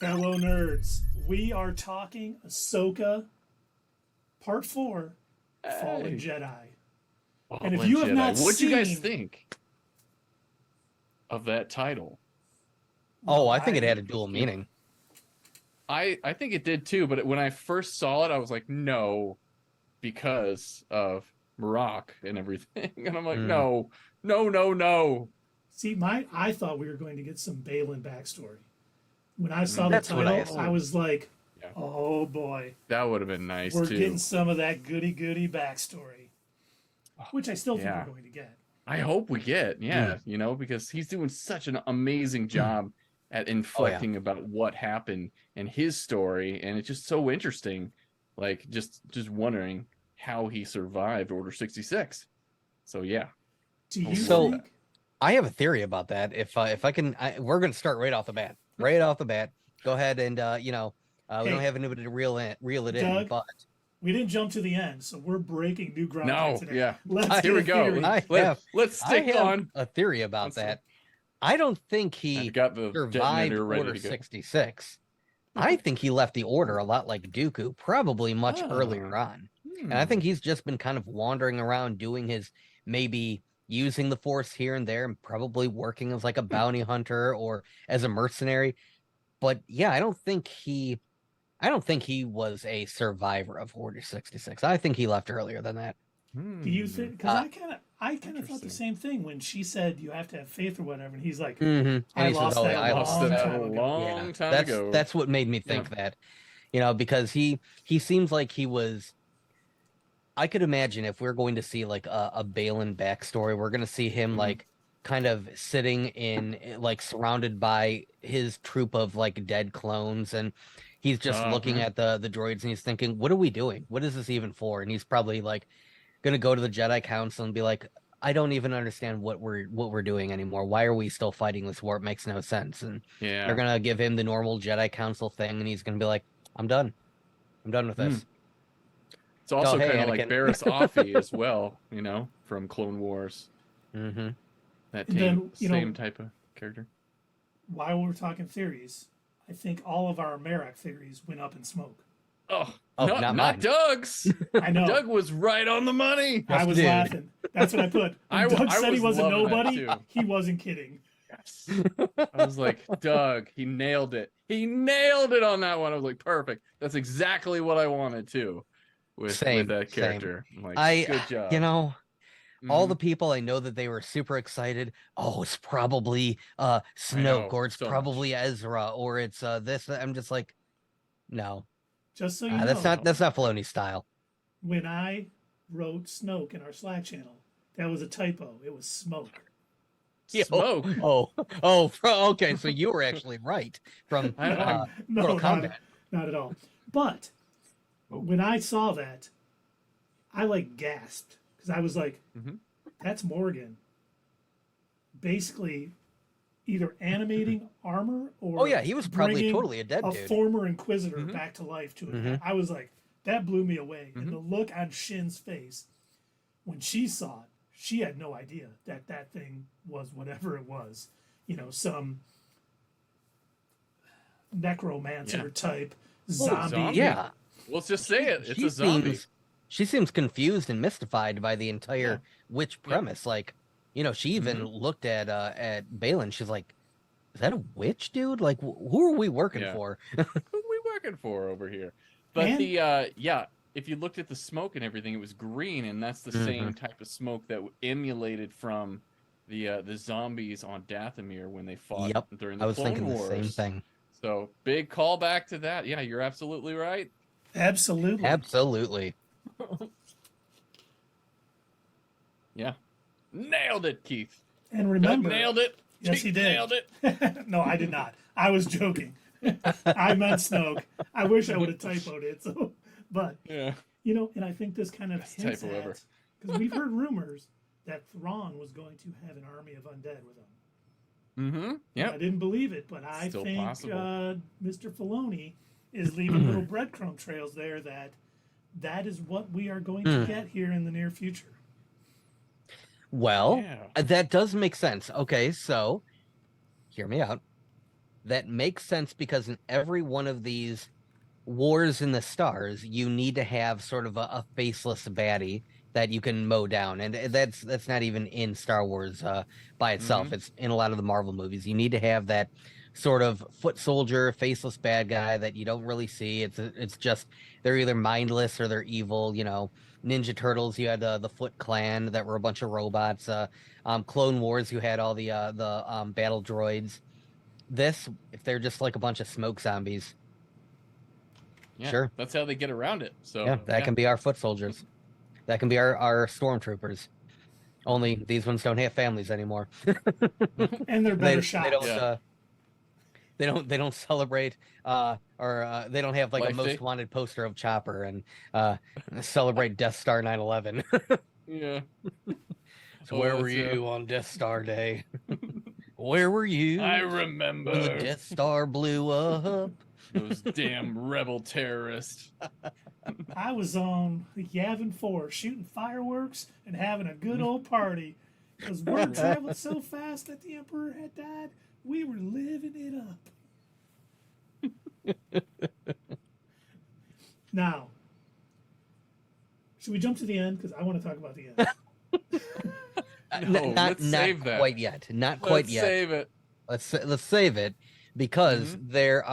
Fellow nerds, we are talking Ahsoka Part 4, Fallen Jedi. And if you have not What'd seen... you guys think of that title? Oh, I think it had a dual meaning. I think it did too, but when I first saw it, I was like, no, because of Marok and everything. And I'm like, no. See, I thought we were going to get some Baylan backstory. When I saw the That's what I title, I was like, oh boy. That would have been nice We're too. getting some of that goody backstory. Which I still think we're going to get. I hope we get, you know, because he's doing such an amazing job at inflecting about what happened in his story, and it's just so interesting. Like just wondering how he survived Order 66. So yeah. Do you think? I have a theory about that. If I can, we're going to start right off the bat. Right off the bat. Go ahead and we don't have anybody to reel it Doug, in, but we didn't jump to the end, so we're breaking new ground today. Yeah. Here we go. Let's stick on a theory about that. I don't think he survived Order 66. I think he left the Order a lot like Dooku, probably much earlier on. And I think he's just been kind of wandering around doing his, maybe using the Force here and there, and probably working as like a bounty hunter or as a mercenary. But yeah, I don't think he was a survivor of Order 66. I think he left earlier than that. Do you think? Because I kind of thought the same thing when she said you have to have faith or whatever, and he's like, I lost that a long time ago. That's what made me think that, because he seems like he was. I could imagine if we're going to see like a Baylan backstory, we're going to see him like kind of sitting in like surrounded by his troop of like dead clones, and he's just looking at the droids and he's thinking, what are we doing? What is this even for? And he's probably like gonna go to the Jedi Council and be like, I don't even understand what we're doing anymore. Why are we still fighting this war? It makes no sense. And they're gonna give him the normal Jedi Council thing, and he's gonna be like, I'm done with this. It's also kind of like Barriss Offee as well, from Clone Wars. That same type of character. While we're talking theories, I think all of our Merrick theories went up in smoke. Not Doug's. I know. Doug was right on the money. I was laughing. That's what I put. When Doug said he was a nobody, he wasn't kidding. Yes. I was like, Doug, he nailed it. He nailed it on that one. I was like, perfect. That's exactly what I wanted too with that character. I'm like, good job. All the people I know that they were super excited. Oh, it's probably Snoke, or it's probably Ezra, or it's this. I'm just like, no. Just so you know, that's not Filoni's style. When I wrote Snoke in our Slack channel, that was a typo. It was Smoke. Smoke. Okay. So you were actually right from Mortal Kombat. Not at all. But when I saw that, I like gasped because I was like, "That's Morgan." Basically, either animating armor or he was probably totally a dead dude. Former Inquisitor back to life to it. I was like, that blew me away. And the look on Shin's face when she saw it, she had no idea that thing was whatever it was. Some necromancer type zombie. Yeah. Let's just say it. It's a zombie. She seems confused and mystified by the entire witch premise. Like, she even looked at Baylan. She's like, "Is that a witch, dude? Like, who are we working for? Who are we working for over here?" But if you looked at the smoke and everything, it was green, and that's the same type of smoke that emulated from the zombies on Dathomir when they fought during the Clone Wars. The same thing. So big callback to that. Yeah, you're absolutely right. Absolutely. Yeah. Nailed it, Keith. And remember, Doug nailed it. Yes, Keith he did. Nailed it. No, I did not. I was joking. I meant Snoke. I wish I would have typoed it. But and I think this kind of hints at, because we've heard rumors that Thrawn was going to have an army of undead with him. Yeah. I didn't believe it, but I think Mr. Filoni is leaving little breadcrumb trails there that is what we are going to get here in the near future. Well, that does make sense. Okay, so hear me out. that makes sense because in every one of these wars in the stars, you need to have sort of a faceless baddie that you can mow down, and that's not even in Star Wars by itself. It's in a lot of the Marvel movies. You need to have that sort of foot soldier, faceless bad guy that you don't really see. It's just they're either mindless or they're evil. You know, Ninja Turtles, you had the Foot Clan that were a bunch of robots. Clone Wars, you had all the battle droids. This, if they're just like a bunch of smoke zombies, yeah, sure, that's how they get around it. So yeah, that can be our foot soldiers. That can be our stormtroopers. Only these ones don't have families anymore. And they're better shots. They don't celebrate or they don't have like Life a most Day? wanted poster of Chopper and celebrate Death Star 9/11. Yeah. So where were you on Death Star Day? Where were you? I remember when the Death Star blew up. Those damn rebel terrorists. I was on Yavin 4 shooting fireworks and having a good old party. Because word traveled so fast that the Emperor had died, we were living it up. Now, should we jump to the end? Because I want to talk about the end. Not quite yet. Not quite yet. Save it. Let's save it because there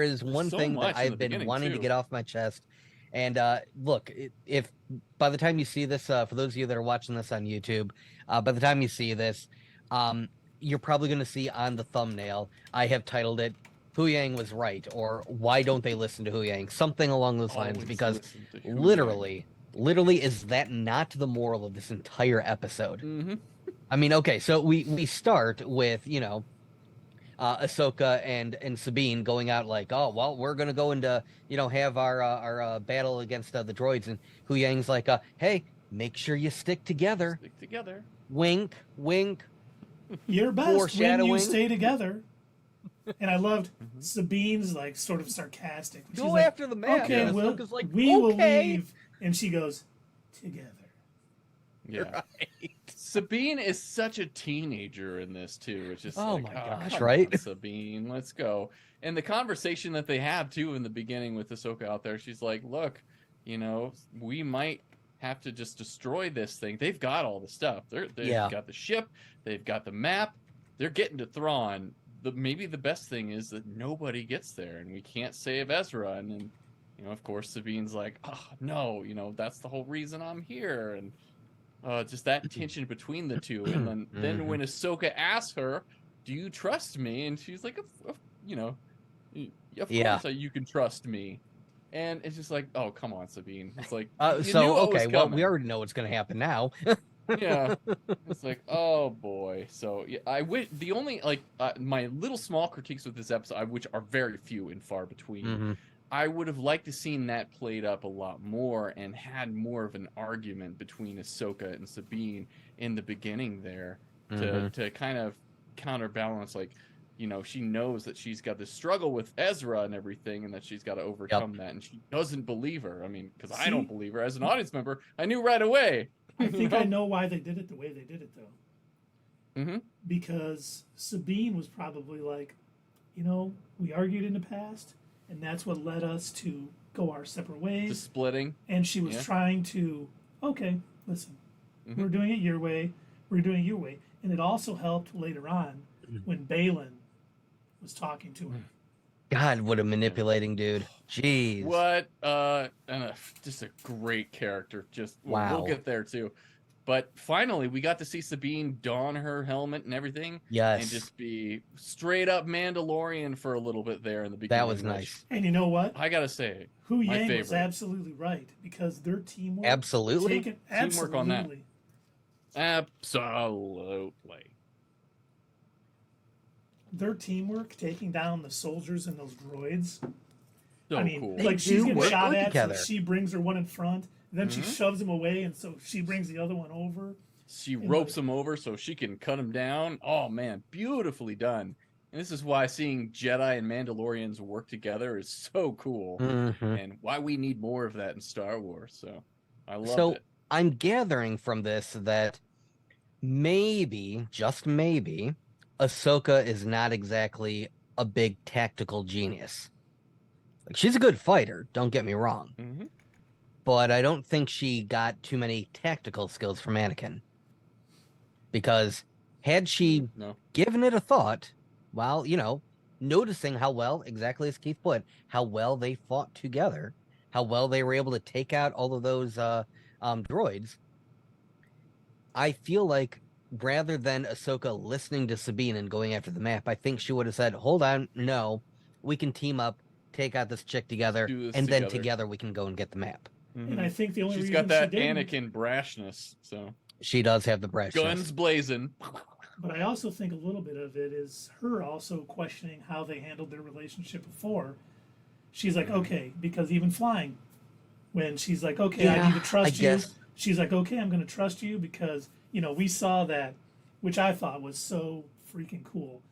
is one so thing much that in the I've been beginning, wanting to too. get off my chest. And look, if by the time you see this, for those of you that are watching this on YouTube, by the time you see this, you're probably going to see on the thumbnail, I have titled it "Hu Yang was right" or "Why don't they listen to Hu Yang?" Something along those lines, Always because listen to Hu literally, is that not the moral of this entire episode? Mm-hmm. I mean, okay, so we start with, you know, Ahsoka and Sabine going out like, oh, well, we're going to go into, you know, have our battle against the droids. And Hu Yang's like, hey, make sure you stick together. Stick together. Wink, wink. You're best when you Foreshadowing. stay together. And I loved Sabine's like sort of sarcastic. She's Go like, after the map. Okay, And well, Ahsoka's like, we will okay. leave. And she goes, together. Yeah. Right. Sabine is such a teenager in this too. It's just Oh like, my gosh, come right? on, Sabine, let's go. And the conversation that they have too in the beginning with Ahsoka out there, she's like, look, you know, we might have to just destroy this thing. They've got all the stuff. They've got the ship, they've got the map, they're getting to Thrawn. Maybe the best thing is that nobody gets there and we can't save Ezra. And then, you know, of course, Sabine's like, oh no, you know, that's the whole reason I'm here. And just that tension between the two. And then when Ahsoka asks her, do you trust me? And she's like, you know, of course you can trust me. And it's just like, oh, come on, Sabine. It's like, okay, well, we already know what's going to happen now. Yeah. It's like, oh boy. So yeah, I wish the only my little small critiques with this episode, which are very few and far between, I would have liked to seen that played up a lot more and had more of an argument between Ahsoka and Sabine in the beginning there to kind of counterbalance, like, you know, she knows that she's got this struggle with Ezra and everything and that she's got to overcome that, and she doesn't believe her. I mean, because I don't believe her as an audience member. I knew right away. I think I know why they did it the way they did it, though. Because Sabine was probably like, you know, we argued in the past, and that's what led us to go our separate ways. The splitting. And she was trying to, okay, listen, we're doing it your way, we're doing it your way. And it also helped later on when Baylan was talking to her. God, what a manipulating dude. Jeez. What just a great character. Just we'll get there too. But finally we got to see Sabine don her helmet and everything. Yes. And just be straight up Mandalorian for a little bit there in the beginning. That was nice. And you know what? I gotta say, Hu Yang was absolutely right, because their teamwork absolutely teamwork on that. Absolutely. Their teamwork taking down the soldiers and those droids. So I mean, cool. like she's getting shot at, together. so she brings her one in front, then she shoves him away, and so she brings the other one over. She ropes him over so she can cut him down. Oh man, beautifully done. And this is why seeing Jedi and Mandalorians work together is so cool, and why we need more of that in Star Wars. So I love it. I'm gathering from this that maybe, just maybe, Ahsoka is not exactly a big tactical genius. Like, she's a good fighter, don't get me wrong. Mm-hmm. But I don't think she got too many tactical skills from Anakin. Because had she given it a thought, while, noticing how well, exactly as Keith put, how well they fought together, how well they were able to take out all of those droids, I feel like rather than Ahsoka listening to Sabine and going after the map, I think she would have said, hold on, no, we can team up, take out this chick together, then together we can go and get the map. Mm-hmm. And I think the only she's reason got that she didn't, Anakin brashness, so she does have the brashness. Guns blazing. But I also think a little bit of it is her also questioning how they handled their relationship before. She's like, okay, because even flying, when she's like, okay, I need to trust you. She's like, okay, I'm going to trust you because, we saw that, which I thought was so freaking cool.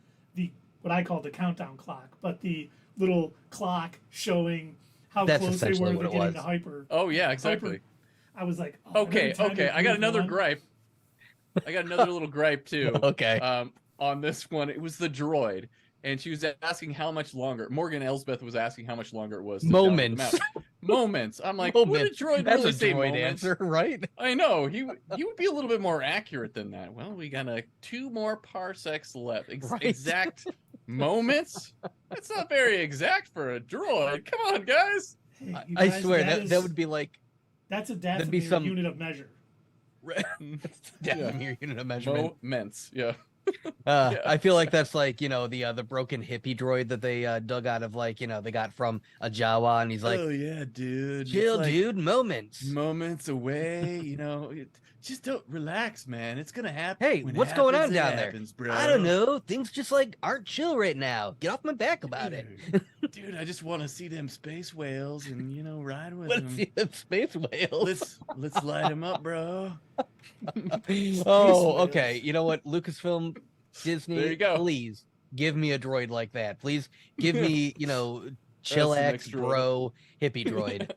What I call the countdown clock, but the little clock showing how close they were to getting to hyper. Oh, yeah, exactly. Hyper. I was like, okay, I got another gripe. I got another little gripe, too. Okay. On this one, it was the droid. And she was asking how much longer. Morgan Elsbeth was asking how much longer it was. Moments. Moments. I'm like, would a droid That's really a say droid moments? answer, right? I know. He would be a little bit more accurate than that. Well, we got 2 more parsecs left. Right. Exact moments? That's not very exact for a droid. Come on, guys. Hey, I swear, that would be like... That's a dathomir unit of measure. Dathomir unit of measurement. Moments, yeah. I feel like that's like, the broken hippie droid that they dug out of, like, they got from a Jawa, and he's like, oh yeah, dude, chill, dude, moments away, just don't relax, man, it's gonna happen. Hey, what's going on down there? Bro. I don't know, things just like aren't chill right now. Get off my back about it. Dude, I just want to see them space whales and ride with Let's them. see them space whales. Let's light them up, bro. Oh, okay. You know what, Lucasfilm, Disney, there you go. Please give me a droid like that. Please give me, chillax, bro, hippie droid.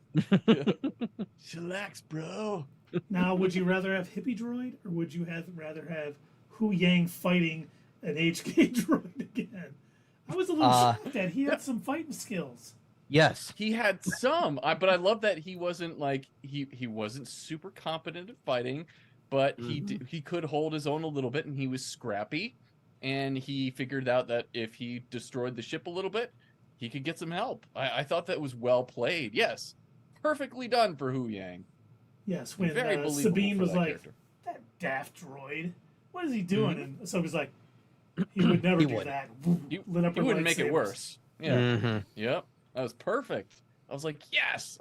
Chillax, bro. Now, would you rather have hippie droid, or would you rather have Hu Yang fighting an HK droid again? I was a little shocked that he had some fighting skills. Yes, he had some, but I love that he wasn't like he wasn't super competent at fighting, but he could hold his own a little bit, and he was scrappy, and he figured out that if he destroyed the ship a little bit, he could get some help. I thought that was well played. Yes, perfectly done for Hu Yang. Yes, when Sabine was like, character. That daft droid, what is he doing? And so he's like, he would never do that. He wouldn't make it worse. Yeah. Yep. That was perfect. I was like, yes,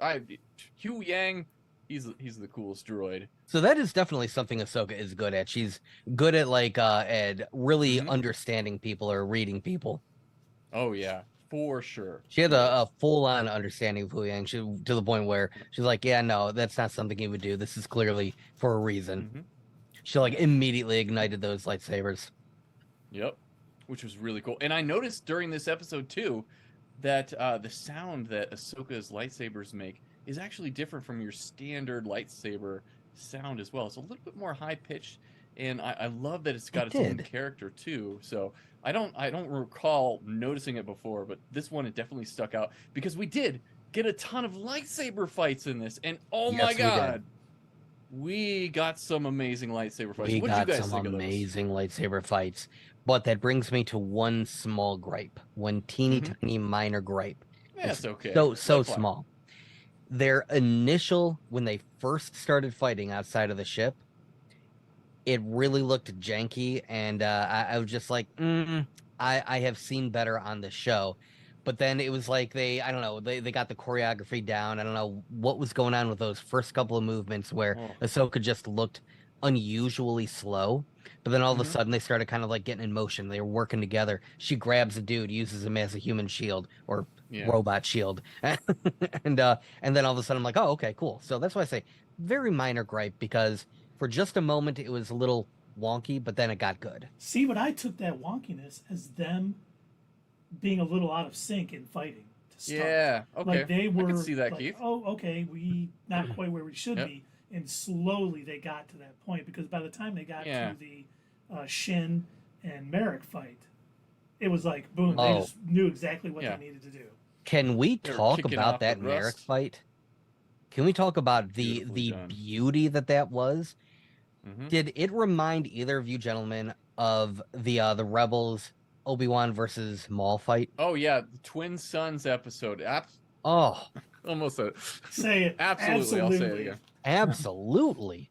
Hu Yang, he's the coolest droid. So that is definitely something Ahsoka is good at. She's good at at really understanding people or reading people. Oh yeah, for sure. She had a full-on understanding of Hu Yang, to the point where she's like, yeah, no, that's not something he would do. This is clearly for a reason. She immediately ignited those lightsabers. Yep, which was really cool. And I noticed during this episode too that the sound that Ahsoka's lightsabers make is actually different from your standard lightsaber sound as well. It's a little bit more high pitched, and I love that it's got its own character too. So I don't recall noticing it before, but this one, it definitely stuck out because we did get a ton of lightsaber fights in this, and my god, we got some amazing lightsaber fights. What did you guys think of those? Amazing lightsaber fights. But that brings me to one small gripe, one teeny tiny minor gripe. That's okay. So small. Their initial, when they first started fighting outside of the ship, it really looked janky, and I was just like, I have seen better on the show. But then it was like they got the choreography down. I don't know what was going on with those first couple of movements where Ahsoka just looked unusually slow. But then all of a sudden they started kind of getting in motion. They were working together. She grabs a dude, uses him as a human shield or robot shield. and then all of a sudden I'm like, oh, okay, cool. So that's why I say very minor gripe, because for just a moment it was a little wonky, but then it got good. See, but I took that wonkiness as them being a little out of sync in fighting to start. Yeah, okay. They were I can see that, Keith. Oh, okay, we not quite where we should be. And slowly they got to that point, because by the time they got to the Shin and Merrick fight, It was like boom, they just knew exactly what they needed to do. Can we talk about that Merrick fight? Can we talk about the beauty that was? Did it remind either of you gentlemen of the Rebels Obi-Wan versus Maul fight? Oh yeah, the Twin Sons episode. Almost a say it. Absolutely, I'll say it again. Absolutely.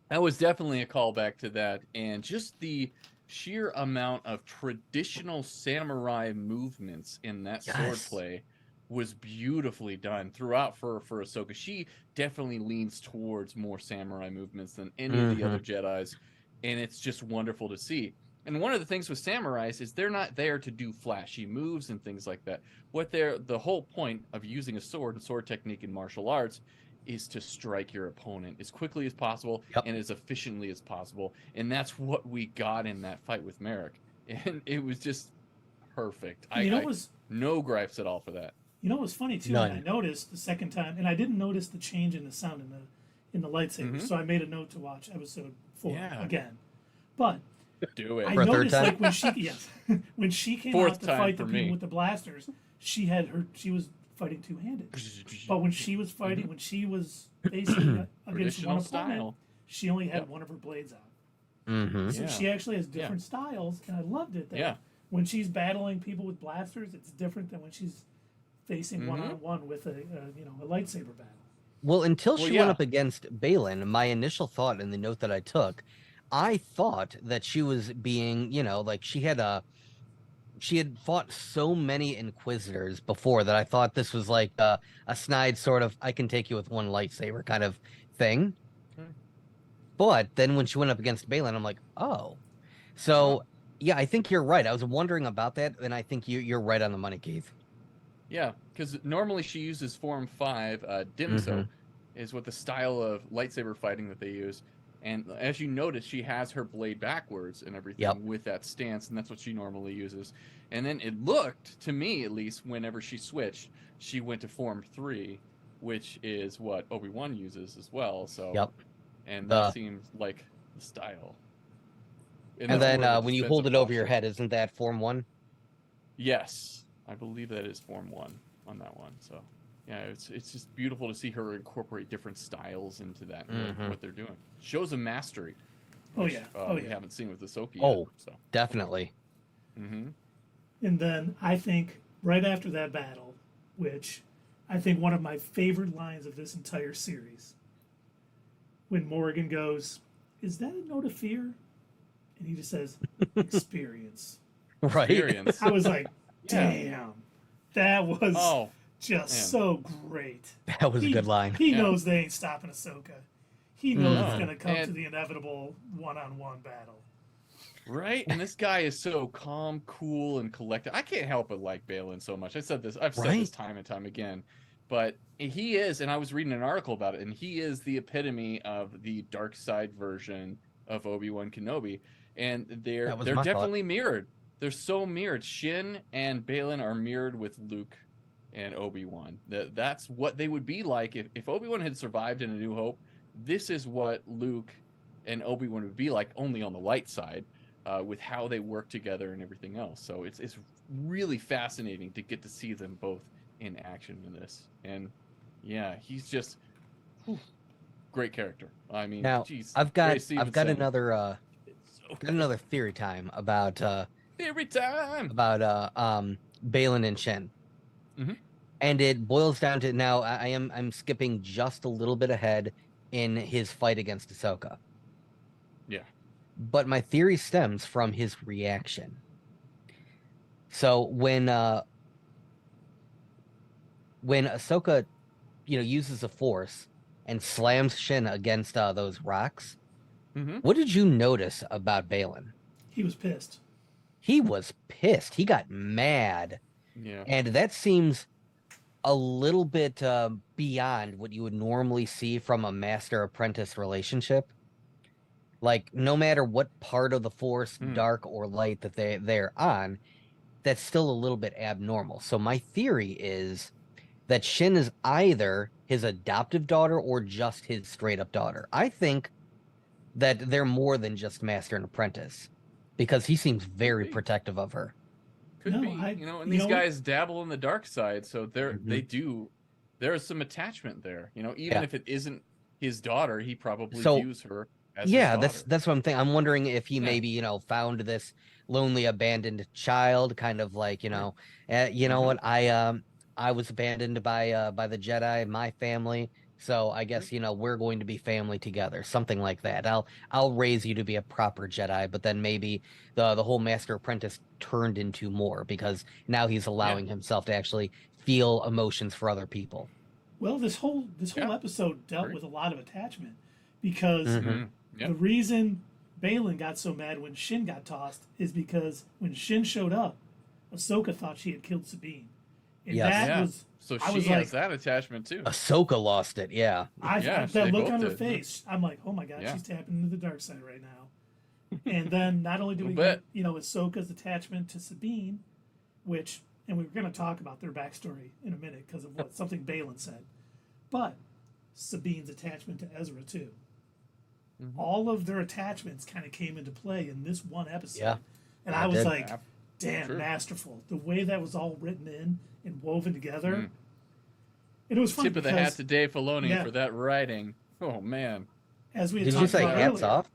That was definitely a callback to that, and just the sheer amount of traditional samurai movements in that swordplay was beautifully done throughout for Ahsoka. She definitely leans towards more samurai movements than any of the other Jedis, and it's just wonderful to see. And one of the things with samurais is they're not there to do flashy moves and things like that. The whole point of using a sword and sword technique in martial arts is to strike your opponent as quickly as possible and as efficiently as possible. And that's what we got in that fight with Merrick. And it was just perfect. No gripes at all for that. You know what was funny too? I noticed the second time, and I didn't notice the change in the sound in the lightsaber, so I made a note to watch episode 4 again. But do it. I noticed like when she came out to fight the people with the blasters, she was fighting two-handed. But when she was fighting, when she was facing against one opponent, she only had one of her blades out. So she actually has different styles, and I loved it. When she's battling people with blasters, it's different than when she's facing one-on-one with a lightsaber battle. Well, until she went up against Baylan, my initial thought in the note that I took, I thought that she was being, like she had fought so many Inquisitors before that I thought this was like a snide sort of, I can take you with one lightsaber kind of thing. But then when she went up against Baylan, I'm like, oh. So, I think you're right. I was wondering about that, and I think you're right on the money, Keith. Yeah, because normally she uses Form 5. Dimso is what the style of lightsaber fighting that they use. And as you notice, she has her blade backwards and everything with that stance, and that's what she normally uses. And then it looked, to me at least, whenever she switched, she went to Form 3, which is what Obi-Wan uses as well. So, and that seems like the style. And then when you hold it over your head, isn't that Form 1? Yes. I believe that is Form 1 on that one. So, yeah, it's just beautiful to see her incorporate different styles into that and what they're doing. Shows a mastery. Which, we haven't seen with Ahsoka yet. So. Definitely. And then I think right after that battle, which I think one of my favorite lines of this entire series, when Morgan goes, "Is that a note of fear?" And he just says, "Experience." Right. Experience. I was like, damn, that was so great. That was a good line. He knows they ain't stopping Ahsoka. He knows it's going to come to the inevitable one-on-one battle. Right? And this guy is so calm, cool, and collected. I can't help but like Baylan so much. I've said this time and time again. But he is, and I was reading an article about it, and he is the epitome of the dark side version of Obi-Wan Kenobi. And they're definitely mirrored. They're so mirrored. Shin and Baylan are mirrored with Luke and Obi-Wan. That's what they would be like if Obi-Wan had survived in A New Hope. This is what Luke and Obi-Wan would be like, only on the light side, with how they work together and everything else. So it's really fascinating to get to see them both in action in this. And he's just great character. I mean, now I've got another theory time about Baylan and Shin. And it boils down to, now I'm skipping just a little bit ahead in his fight against Ahsoka. Yeah. But my theory stems from his reaction. So when Ahsoka, uses the Force and slams Shin against those rocks, what did you notice about Baylan? He was pissed. He was pissed. He got mad. Yeah. And that seems a little bit beyond what you would normally see from a master-apprentice relationship. Like, no matter what part of the Force, dark or light, that they're on, that's still a little bit abnormal. So my theory is that Shin is either his adoptive daughter or just his straight-up daughter. I think that they're more than just master and apprentice, because he seems very protective of her. Could be, and these guys dabble in the dark side, so there's some attachment there. Even if it isn't his daughter, he probably views her as his daughter. That's what I'm thinking. I'm wondering if he maybe found this lonely, abandoned child, kind of like what I was abandoned by the Jedi, my family. So I guess we're going to be family together, something like that. I'll raise you to be a proper Jedi, but then maybe the whole Master Apprentice turned into more because now he's allowing himself to actually feel emotions for other people. Well, this whole episode dealt with a lot of attachment because the reason Baylan got so mad when Shin got tossed is because when Shin showed up, Ahsoka thought she had killed Sabine. And that was so she has that attachment too. Ahsoka lost it, that look on her face. I'm like, oh my god, she's tapping into the dark side right now. And then not only do we get Ahsoka's attachment to Sabine, and we were going to talk about their backstory in a minute because of something Baylan said, but Sabine's attachment to Ezra too. All of their attachments kind of came into play in this one episode, and I was like, damn, masterful. The way that was all written in and woven together. And it was fun. Tip of the hat to Dave Filoni for that writing. Oh man. As we did you say hats off?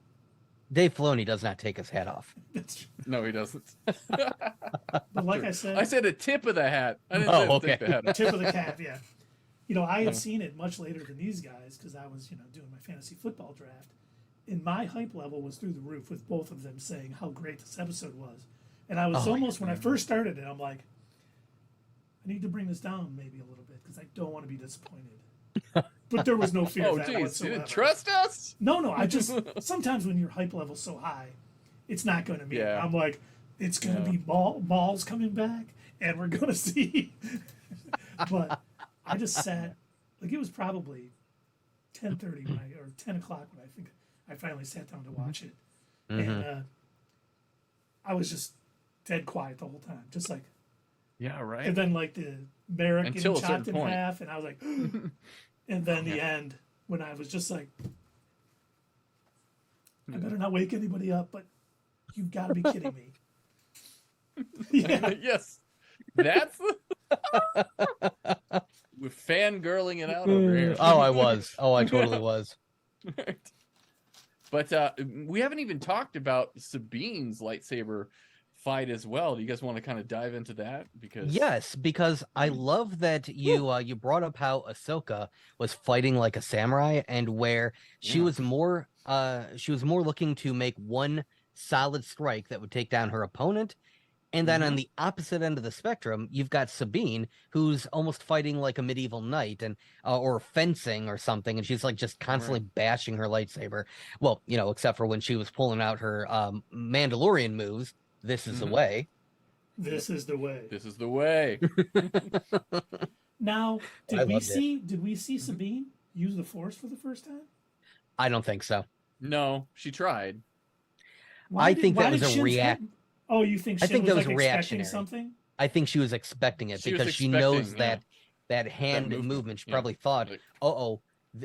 Dave Filoni does not take his hat off. No, he doesn't. But like I said, I said a tip of the hat. I didn't say take the hat off. Tip of the cap, yeah. I had seen it much later than these guys because I was, doing my fantasy football draft. And my hype level was through the roof with both of them saying how great this episode was. And I was when I first started it, I'm like, I need to bring this down maybe a little bit because I don't want to be disappointed. But there was no fear of that whatsoever. You didn't trust us? No, I just, sometimes when your hype level's so high, it's not going to be. Yeah. I'm like, it's going to be balls coming back, and we're going to see. But I just sat, it was probably 10:30 or 10 o'clock when I think I finally sat down to watch it. And I was just dead quiet the whole time, just like. Yeah, right. And then the Merrick getting chopped in half, and I was like, and then the end when I was just like, I better not wake anybody up, but you've got to be kidding me. Yes, that's we're fangirling it out over here. I was. I totally was. Right. But we haven't even talked about Sabine's lightsaber fight as well. Do you guys want to kind of dive into that? Because I love that you brought up how Ahsoka was fighting like a samurai, and where she was more looking to make one solid strike that would take down her opponent. And then on the opposite end of the spectrum, you've got Sabine, who's almost fighting like a medieval knight, and or fencing or something, and she's just constantly bashing her lightsaber. Well, except for when she was pulling out her Mandalorian moves. This is the way. This is the way. This is the way. Now, did we see Sabine use the Force for the first time? I don't think so. No, she tried. I think that was a react. Oh, you think? I think that was reactionary. Something. I think she was expecting it because she knows that hand movement. She probably thought,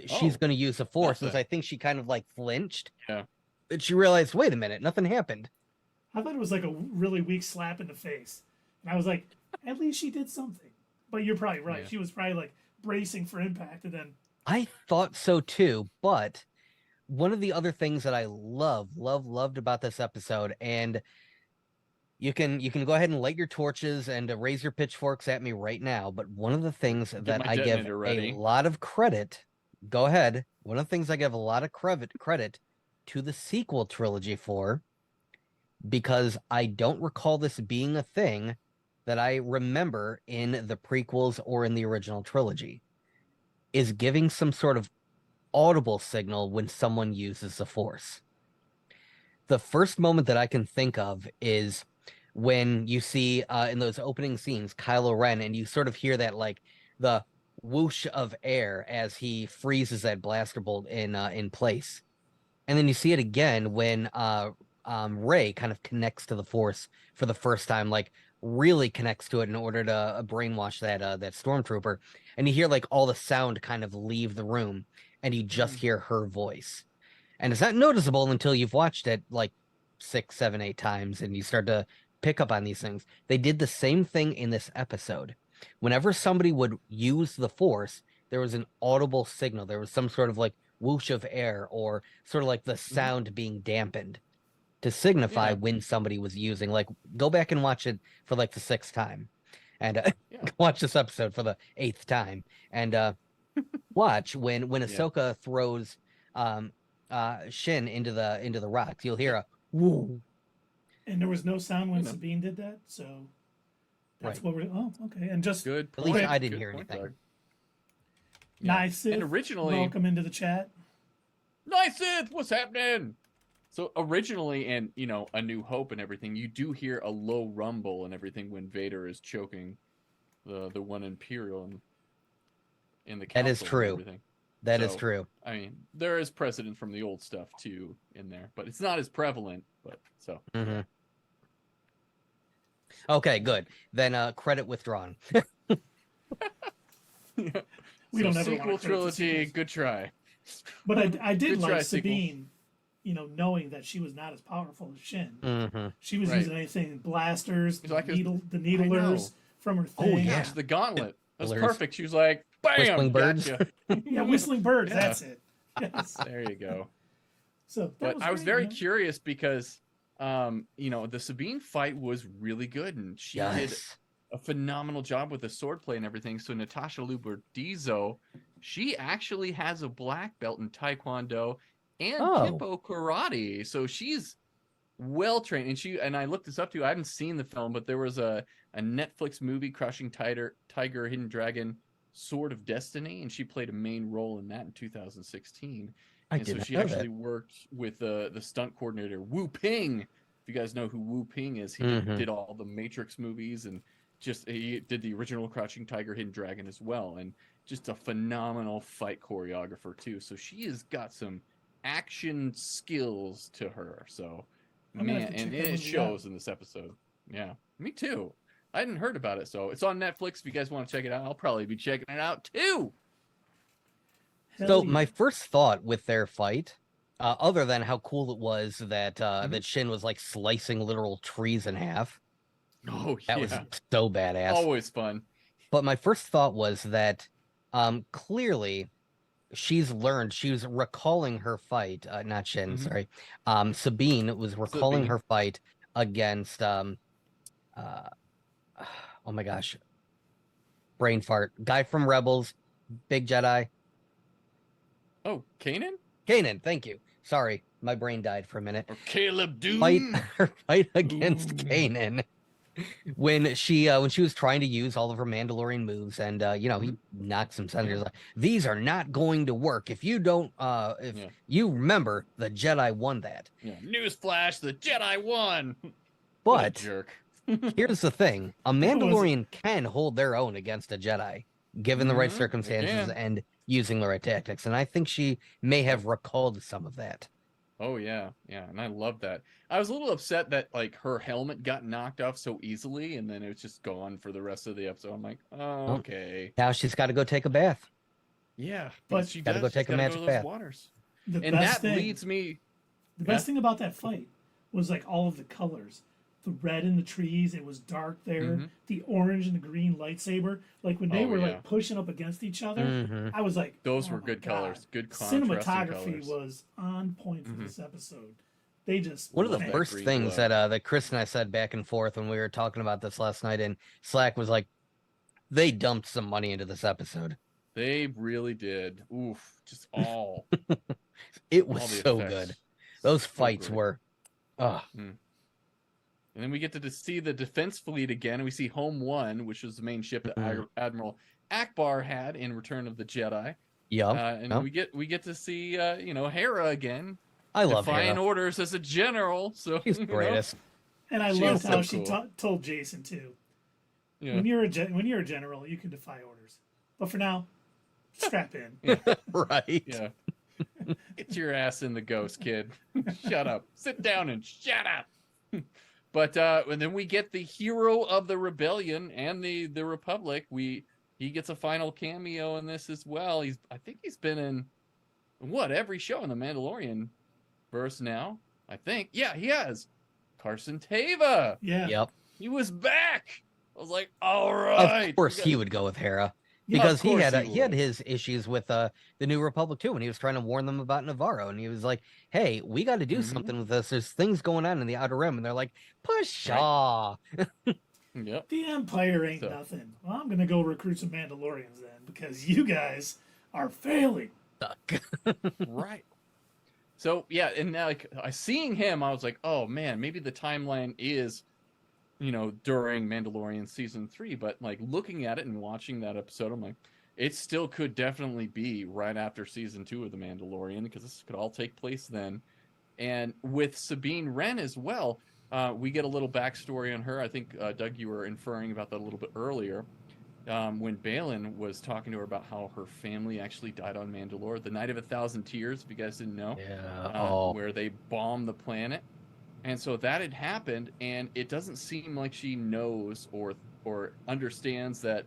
she's going to use the Force. Because I think she kind of flinched. Yeah. But she realized, wait a minute, nothing happened. I thought it was a really weak slap in the face. And I was like, at least she did something. But you're probably right. Yeah. She was probably bracing for impact, and then I thought so too, but one of the other things that I loved about this episode, and you can go ahead and light your torches and raise your pitchforks at me right now, but one of the things that I give a lot of credit, go ahead, one of the things I give a lot of credit to the sequel trilogy for, because I don't recall this being a thing that I remember in the prequels or in the original trilogy, is giving some sort of audible signal when someone uses the Force. The first moment that I can think of is when you see in those opening scenes Kylo Ren, and you sort of hear that the whoosh of air as he freezes that blaster bolt in place, and then you see it again when Rey kind of connects to the Force for the first time, really connects to it in order to brainwash that stormtrooper, and you hear all the sound kind of leave the room, and you just hear her voice, and it's not noticeable until you've watched it 6, 7, 8 times, and you start to pick up on these things. They did the same thing in this episode. Whenever somebody would use the Force, there was an audible signal. There was some sort of like whoosh of air, or sort of like the sound being dampened to signify when somebody was using. Like, go back and watch it for like the 6th time, and watch this episode for the 8th time, and watch when Ahsoka throws Shin into the rocks. You'll hear a woo. And there was no sound when Sabine did that, so that's what we're. Oh, okay. And just good. At least I didn't hear anything. Nice. And originally, welcome into the chat. Nice. What's happening? So originally, and A New Hope and everything, you do hear a low rumble and everything when Vader is choking the one Imperial in the council. That is true. That is true. I mean, there is precedent from the old stuff too in there, but it's not as prevalent. But so. Mm-hmm. Okay, good. Then credit withdrawn. We don't ever sequel trilogy. Good try. But I did like Sabine, knowing that she was not as powerful as Shin. Mm-hmm. She was using anything, blasters, the like needlers from her thing. Oh yeah, the gauntlet. That was perfect. She was like, bam, whistling birds. Gotcha. Yeah, whistling birds. Yeah. That's it. Yes. There you go. So, I was very curious because, the Sabine fight was really good, and she did a phenomenal job with the swordplay and everything. So Natasha Luberdizo, she actually has a black belt in Taekwondo and Kempo karate. So she's well trained. And I looked this up too. I haven't seen the film, but there was a Netflix movie, Crushing Tiger, Hidden Dragon, Sword of Destiny, and she played a main role in that in 2016. She actually worked with the stunt coordinator Wu Ping. If you guys know who Wu Ping is, he did all the Matrix movies, and he did the original Crouching Tiger, Hidden Dragon as well, and just a phenomenal fight choreographer too. So she has got some action skills to her. So man, and it shows in this episode. Yeah, me too. I hadn't heard about it, so it's on Netflix. If you guys want to check it out, I'll probably be checking it out too. So my first thought with their fight, other than how cool it was that that Shin was like slicing literal trees in half. Oh, that was so badass. Always fun. But my first thought was that clearly she's learned. She was recalling her fight, not Shin, sorry. Sabine was recalling her fight against oh my gosh. Brain fart. Guy from Rebels, big Jedi. Oh, Kanan? Kanan, thank you. Sorry, my brain died for a minute. Or Caleb Doom. Fight against Kanan. When she was trying to use all of her Mandalorian moves, and he knocks some senators. Like, these are not going to work if you don't. You remember, the Jedi won that. Yeah. Newsflash: the Jedi won. But jerk. Here's the thing: a Mandalorian can hold their own against a Jedi, given the right circumstances and using the right tactics. And I think she may have recalled some of that. Oh yeah, and I love that. I was a little upset that like her helmet got knocked off so easily, and then it was just gone for the rest of the episode. I'm like, oh, okay. Now she's got to go take a bath. Yeah, but she got to go take a magic bath. Waters. The best thing about that fight was like all of the colors. The red in the trees, it was dark there. The orange and the green lightsaber, like when they were like pushing up against each other, I was like, those were good colors, good cinematography was on point for this episode. They just one of the first things that Chris and I said back and forth when we were talking about this last night in Slack was like, they dumped some money into this episode. They really did. Oof, just all. It was so good. Those fights were. And then we get to see the defense fleet again. We see Home One, which was the main ship that Admiral Akbar had in Return of the Jedi. Yeah, and we get to see Hera again. I love defying Hera. orders as a general. So she's the greatest. And I loved how she told Jason too. Yeah. When you're a general, you can defy orders, but for now, strap in. Right. Yeah. Get your ass in the ghost, kid. Shut up. Sit down and shut up. But and then we get the hero of the rebellion and the Republic. He gets a final cameo in this as well. I think he's been in every show in the Mandalorian verse now. I think. Yeah, he has. Carson Teva. Yeah. Yep. He was back. I was like, all right. Of course, he would go with Hera because he had would. his issues with the New Republic too, when he was trying to warn them about Navarro, and he was like, "Hey, we got to do something with this. There's things going on in the Outer Rim," and they're like, "Pshaw." Yep. The Empire ain't nothing. Well, I'm gonna go recruit some Mandalorians then, because you guys are failing. Right. So yeah, and now like seeing him, I was like, oh man, maybe the timeline is, during Mandalorian season 3. But like looking at it and watching that episode, I'm like, it still could definitely be right after season 2 of the Mandalorian, because this could all take place then. And with Sabine Wren as well, we get a little backstory on her. I think Doug, you were inferring about that a little bit earlier. When Baylan was talking to her about how her family actually died on Mandalore, the Night of 1,000 Tears, if you guys didn't know, where they bombed the planet. And so that had happened, and it doesn't seem like she knows or understands that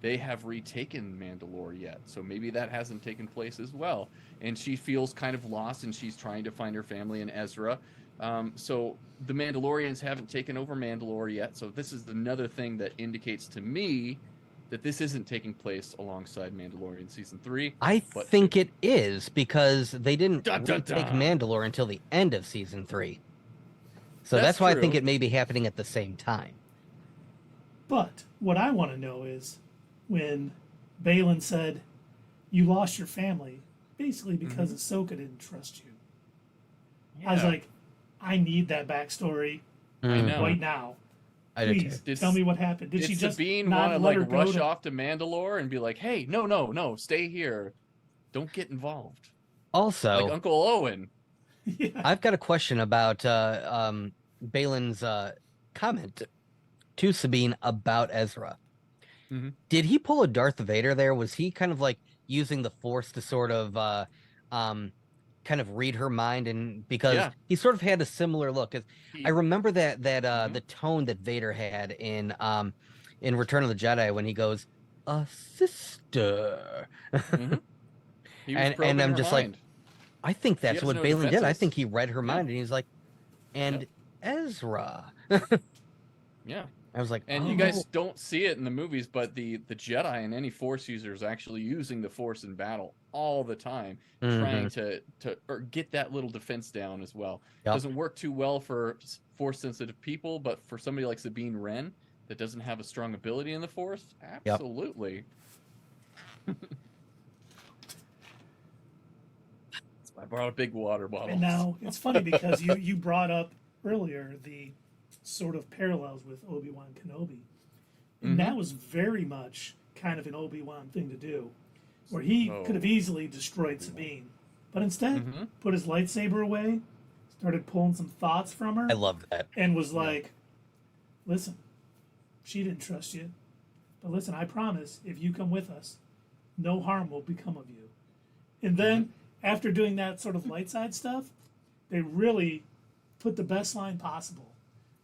they have retaken Mandalore yet. So maybe that hasn't taken place as well. And she feels kind of lost, and she's trying to find her family in Ezra. So the Mandalorians haven't taken over Mandalore yet. So this is another thing that indicates to me that this isn't taking place alongside Mandalorian season 3. I think it is, because they didn't take Mandalore until the end of season 3. So that's why I think it may be happening at the same time. But what I want to know is, when Baylan said, "You lost your family," basically because Ahsoka didn't trust you. Yeah. I was like, I need that backstory right now. Please tell me what happened. Did she just Sabine want to like rush off to Mandalore and be like, "Hey, no, stay here, don't get involved"? Also, like Uncle Owen. Yeah. I've got a question about Baylan's comment to Sabine about Ezra. Did he pull a Darth Vader there? Was he kind of like using the Force to sort of kind of read her mind? And because he sort of had a similar look. I remember that the tone that Vader had in Return of the Jedi when he goes, "A sister," and I'm just like, I think that's what Baylan did. I think he read her mind, and he's like, and Ezra. Yeah. I was like, and you guys don't see it in the movies, but the Jedi and any Force user is actually using the Force in battle all the time, trying to or get that little defense down as well. Doesn't work too well for Force sensitive people, but for somebody like Sabine Wren that doesn't have a strong ability in the Force, absolutely. I brought a big water bottle. And now it's funny because you brought up earlier the sort of parallels with Obi-Wan Kenobi. And that was very much kind of an Obi-Wan thing to do, where he could have easily destroyed Sabine, but instead put his lightsaber away, started pulling some thoughts from her. I love that. And was like, listen, she didn't trust you, but listen, I promise, if you come with us, no harm will become of you. And then, after doing that sort of light side stuff, they really put the best line possible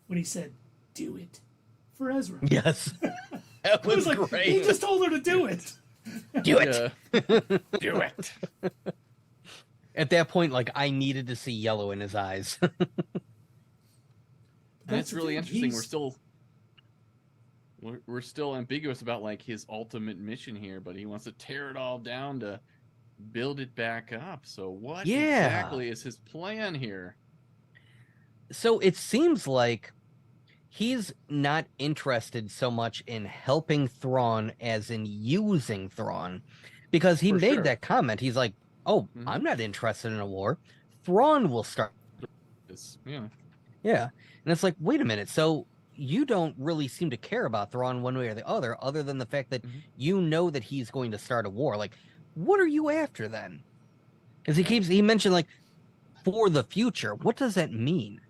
when he said, "Do it," for Ezra. Yes. That was like, great. He just told her to do it. Do it. Do it. At that point, like, I needed to see yellow in his eyes. And it's really interesting. We're still ambiguous about like his ultimate mission here, but he wants to tear it all down to build it back up. So what exactly is his plan here? So it seems like he's not interested so much in helping Thrawn as in using Thrawn, because he made that comment. He's like, "Oh, I'm not interested in a war. Thrawn will start." Yeah. And it's like, wait a minute. So you don't really seem to care about Thrawn one way or the other than the fact that you know that he's going to start a war. Like, what are you after then? Because he mentioned like, for the future. What does that mean?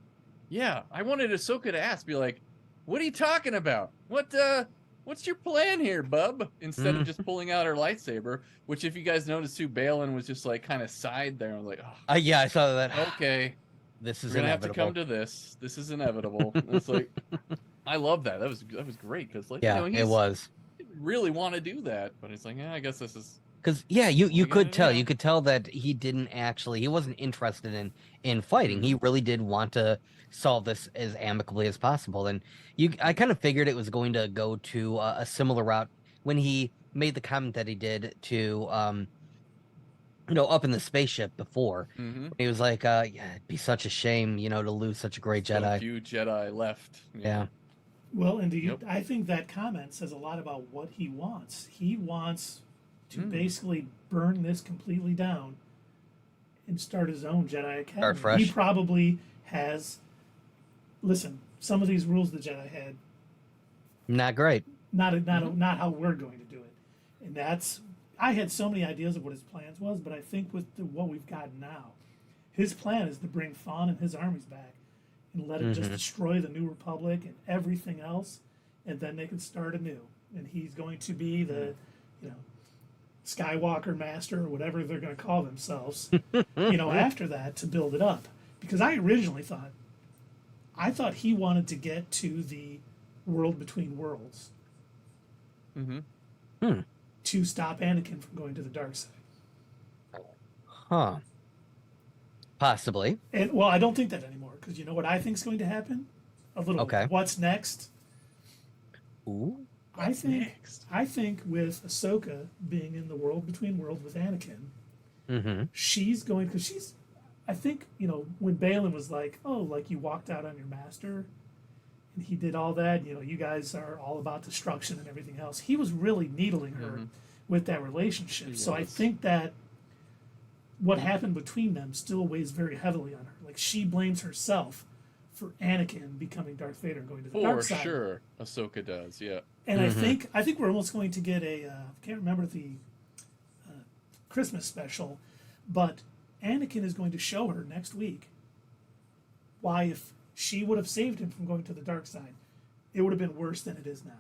Yeah, I wanted Ahsoka to ask, be like, "What are you talking about? What's your plan here, bub?" Instead of just pulling out her lightsaber, which, if you guys noticed too, Baylan was just like kind of side there. I was like, "Oh, yeah, I saw that." Okay, this is we're gonna have to come to this. This is inevitable. It's like, I love that. That was great because like, it was. He didn't really want to do that, but it's like, I guess this is Because you could tell that he wasn't interested in fighting. He really did want to solve this as amicably as possible. And I kind of figured it was going to go to a similar route when he made the comment that he did to up in the spaceship before. He was like, yeah, it'd be such a shame, to lose such a great Jedi. So few Jedi left. Yeah. Well, and I think that comment says a lot about what he wants. He wants to basically burn this completely down and start his own Jedi Academy. Start fresh. He probably has. Listen, some of these rules the Jedi had. Not great. Not how we're going to do it, and that's. I had so many ideas of what his plans was, but I think with what we've got now, his plan is to bring Thawne and his armies back and let it just destroy the New Republic and everything else, and then they can start anew. And he's going to be the, Skywalker Master or whatever they're going to call themselves, after that to build it up. Because I originally thought he wanted to get to the world between worlds. To stop Anakin from going to the dark side. Huh. Possibly. And well, I don't think that anymore, because you know what I think is going to happen? A little Okay. What's next? Ooh. I think with Ahsoka being in the world between worlds with Anakin, she's going, because I think, when Baylan was like, oh, like you walked out on your master, and he did all that, you guys are all about destruction and everything else. He was really needling her with that relationship. So I think that what happened between them still weighs very heavily on her. Like, she blames herself for Anakin becoming Darth Vader and going to the dark side. For sure, Ahsoka does, yeah. And I think we're almost going to get I can't remember the Christmas special, but Anakin is going to show her next week why, if she would have saved him from going to the dark side, it would have been worse than it is now.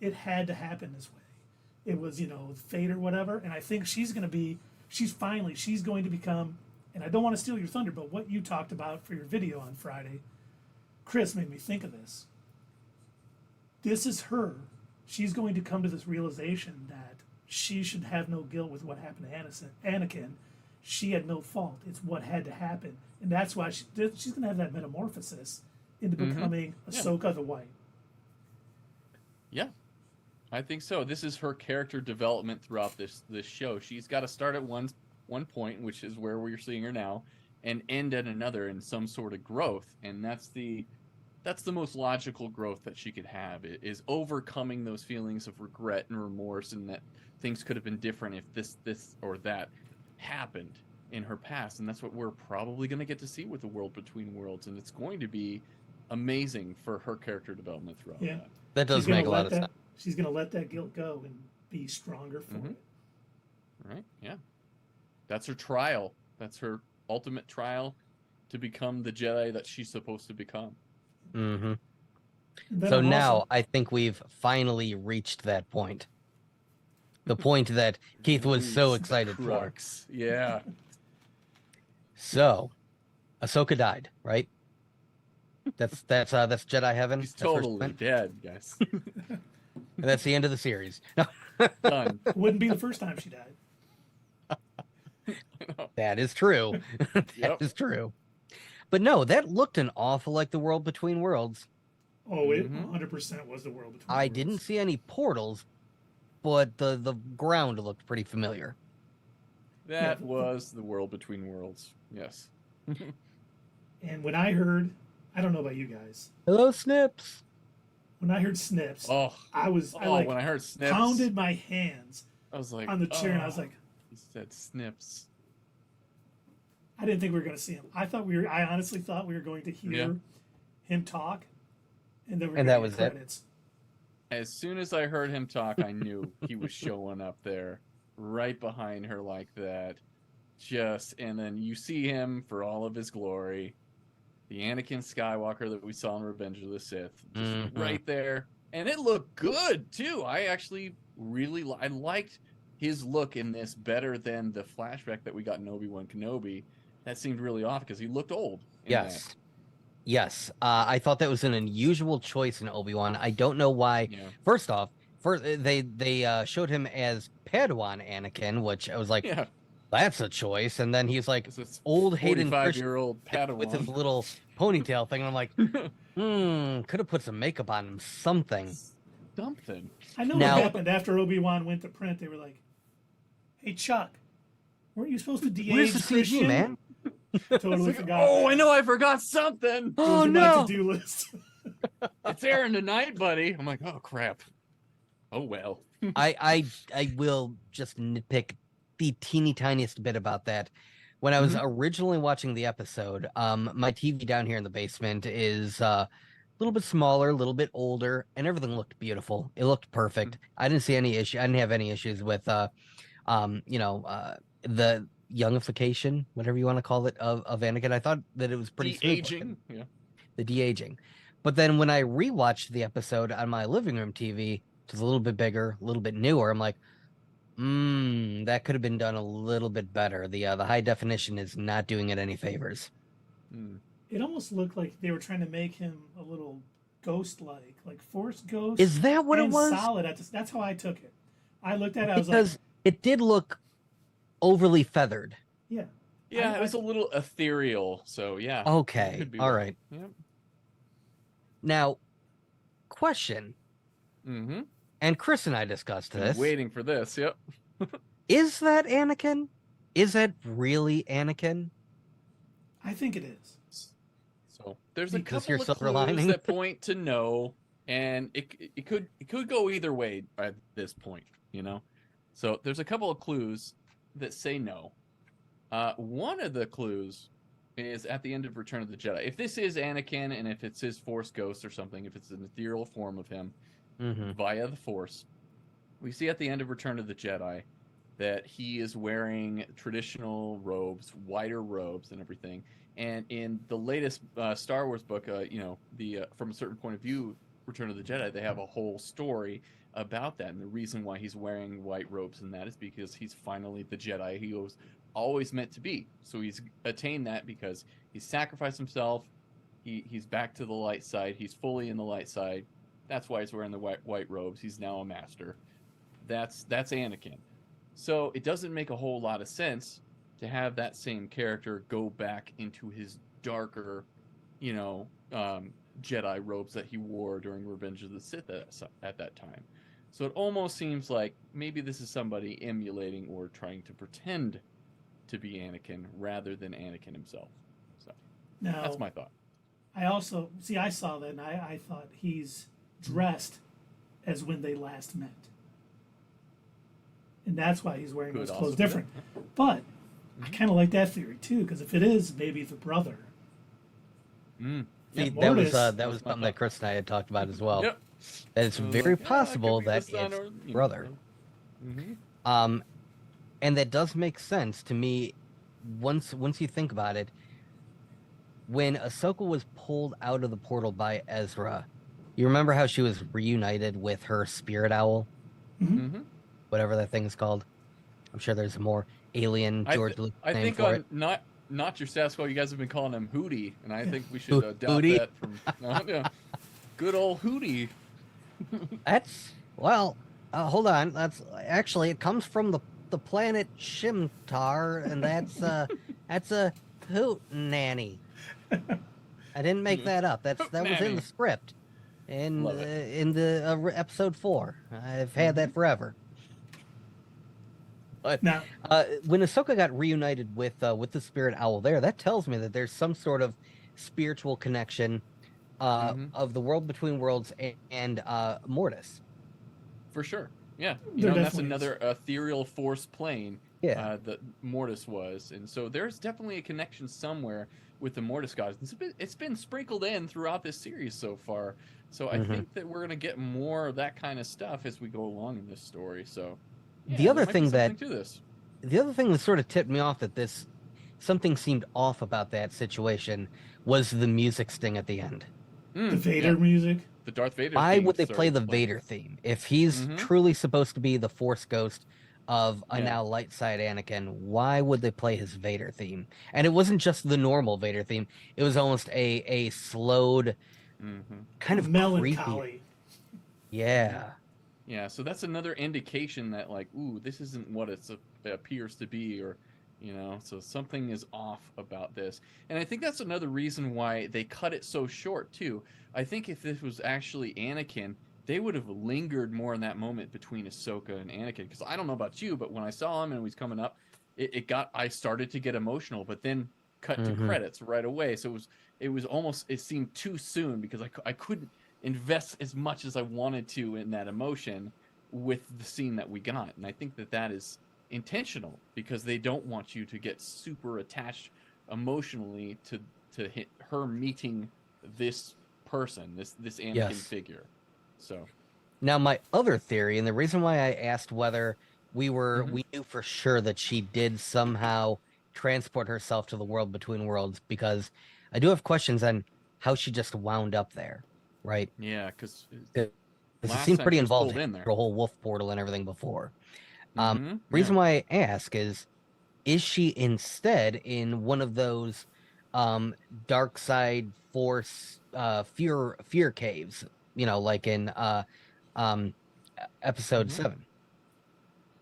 It had to happen this way. It was, fate or whatever. And I think she's going to become, and I don't want to steal your thunder, but what you talked about for your video on Friday, Chris made me think of this. This is her. She's going to come to this realization that she should have no guilt with what happened to Anakin. She had no fault. It's what had to happen. And that's why she's going to have that metamorphosis into becoming Ahsoka the White. Yeah, I think so. This is her character development throughout this show. She's got to start at one point, which is where we're seeing her now, and end at another in some sort of growth. And that's the most logical growth that she could have, is overcoming those feelings of regret and remorse, and that things could have been different if this or that happened in her past. And that's what we're probably going to get to see with the world between worlds, and it's going to be amazing for her character development throughout that does make a lot of sense. She's going to let that guilt go and be stronger for it. Right, yeah. That's her trial. That's her ultimate trial to become the Jedi that she's supposed to become. So now I think we've finally reached that point. The point that Keith was so excited for. Yeah. So, Ahsoka died, right? That's Jedi heaven. She's totally dead, guys. And that's the end of the series. Done. Wouldn't be the first time she died. That is true. That is true. But no, that looked an awful like the world between worlds. Oh, it 100% was the world between I worlds. didn't see any portals, but the ground looked pretty familiar. That was the world between worlds. Yes. And when I heard, I don't know about you guys. Hello, Snips. When I heard Snips, when I heard Snips, pounded my hands I was like on the chair, and I was like, he said Snips. I didn't think we were going to see him. I honestly thought we were going to hear him talk, and then that was credits. As soon as I heard him talk, I knew he was showing up there, right behind her like that. And then you see him for all of his glory, the Anakin Skywalker that we saw in Revenge of the Sith, just right there, and it looked good too. I actually I liked his look in this better than the flashback that we got in Obi-Wan Kenobi. That seemed really off because he looked old. Yes. I thought that was an unusual choice in Obi-Wan. I don't know why. Yeah. First off, first they showed him as Padawan Anakin, which I was like, that's a choice. And then he's like old Hayden Christensen 45-year-old Padawan with his little ponytail thing. And I'm like, could have put some makeup on him, something. I know what happened after Obi-Wan went to print. They were like, "Hey Chuck, weren't you supposed to de-age Where's the CG, Christian?" man? Totally forgot. Oh, I know, I forgot something. Oh no! My to-do list. It's airing tonight, buddy. I'm like, oh crap. Oh well. I will just nitpick the teeny tiniest bit about that. When I was originally watching the episode, my TV down here in the basement is a little bit smaller, a little bit older, and everything looked beautiful. It looked perfect. I didn't see any issue. I didn't have any issues with the youngification, whatever you want to call it, of Anakin. I thought that it was pretty de-aging. The de-aging. But then when I rewatched the episode on my living room TV, which is a little bit bigger, a little bit newer, I'm like, that could have been done a little bit better. The high definition is not doing it any favors. It almost looked like they were trying to make him a little ghost-like, like Force ghost. Is that what it was? Solid. That's how I took it. I looked at it. I was because it did look overly feathered. Yeah. Yeah, it was a little ethereal. So yeah. Okay. All right. Yep. Now, question. And Chris and I discussed this. Waiting for this. Yep. Is that Anakin? Is that really Anakin? I think it is. So there's because a couple of clues that point to no, and it could go either way at this point, you know. So there's a couple of clues that say no. One of the clues is at the end of Return of the Jedi. If this is Anakin and if it's his Force ghost or something, if it's an ethereal form of him via the Force, we see at the end of Return of the Jedi that he is wearing traditional robes, wider robes and everything. And in the latest Star Wars book, from a certain point of view, Return of the Jedi, they have a whole story about that. And the reason why he's wearing white robes and that is because he's finally the Jedi he was always meant to be. So he's attained that because he's sacrificed himself. He's back to the light side. He's fully in the light side. That's why he's wearing the white robes. He's now a master. That's Anakin. So it doesn't make a whole lot of sense to have that same character go back into his darker, Jedi robes that he wore during Revenge of the Sith at that time. So it almost seems like maybe this is somebody emulating or trying to pretend to be Anakin rather than Anakin himself. So now, that's my thought. I also I saw that and I thought he's dressed as when they last met. And that's why he's wearing those clothes different. But I kind of like that theory too, because if it is maybe the brother. See, that was something that Chris and I had talked about as well. Yep. That it's very possible that it's brother. And that does make sense to me once you think about it. When Ahsoka was pulled out of the portal by Ezra, you remember how she was reunited with her spirit owl? Whatever that thing is called. I'm sure there's a more alien George Lucas I name think for it. Not your Sasquatch, you guys have been calling him Hootie, and I think we should adopt that from good old Hootie. That's hold on. That's actually it comes from the planet Shimtar, and that's a hoot nanny. I didn't make that up. That was in the script, in the episode 4. I've had that forever. But now, when Ahsoka got reunited with the spirit owl that tells me that there's some sort of spiritual connection of the world between worlds and Mortis. For sure. Yeah. That's another ethereal force plane that Mortis was. And so there's definitely a connection somewhere with the Mortis gods. It's been sprinkled in throughout this series so far. So I think that we're going to get more of that kind of stuff as we go along in this story. So the other thing that sort of tipped me off that something seemed off about that situation was the music sting at the end. The Vader music? The Darth Vader Why would they play the Vader theme? If he's truly supposed to be the Force ghost of a now light side Anakin, why would they play his Vader theme? And it wasn't just the normal Vader theme. It was almost a slowed, kind of melancholy. creepy. Yeah. Yeah, so that's another indication that like, ooh, this isn't what it appears to be, or so something is off about this. And I think that's another reason why they cut it so short too. I think if this was actually Anakin, they would have lingered more in that moment between Ahsoka and Anakin. Because I don't know about you, but when I saw him and he was coming up, I started to get emotional, but then cut to credits right away. So it was almost, it seemed too soon because I couldn't invest as much as I wanted to in that emotion with the scene that we got. And I think that is intentional because they don't want you to get super attached emotionally to hit her meeting this person, this Anakin figure. So now my other theory, and the reason why I asked whether we knew for sure that she did somehow transport herself to the world between worlds, because I do have questions on how she just wound up there, right? Yeah, because it seemed pretty involved in there, the whole wolf portal and everything before. Reason why I ask is she instead in one of those dark side force fear caves, like in episode 7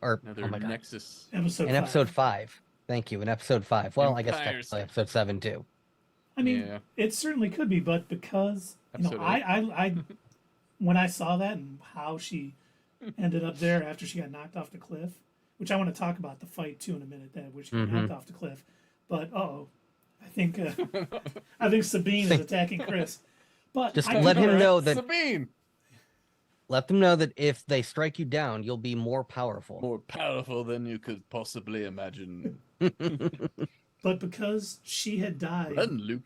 or another Nexus episode 5. Thank you. In episode 5. Well, I guess technically episode 7 too. I mean, it certainly could be, but because I when I saw that and how she ended up there after she got knocked off the cliff, which I want to talk about the fight too in a minute, that which got knocked off the cliff. But I think Sabine is attacking Chris. But just let him know that Sabine. Let them know that if they strike you down, you'll be more powerful. More powerful than you could possibly imagine. But because she had died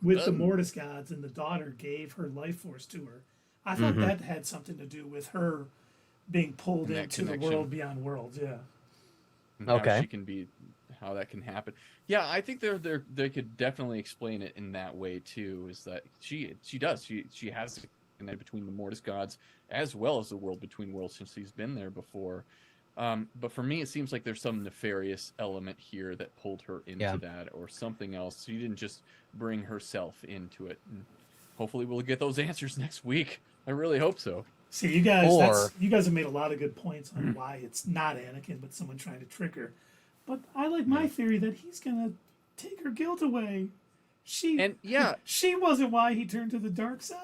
with the Mortis gods and the daughter gave her life force to her, I thought that had something to do with her being pulled into the world beyond worlds. Yeah. How she can be, how that can happen. Yeah, I think they could definitely explain it in that way too. Is that she has a connection between the Mortis gods as well as the world between worlds since he's been there before. But for me, it seems like there's some nefarious element here that pulled her into that, or something else. She didn't just bring herself into it. And hopefully, we'll get those answers next week. I really hope so. See, you guys have made a lot of good points on why it's not Anakin, but someone trying to trick her. But I like my theory that he's gonna take her guilt away. She wasn't why he turned to the dark side.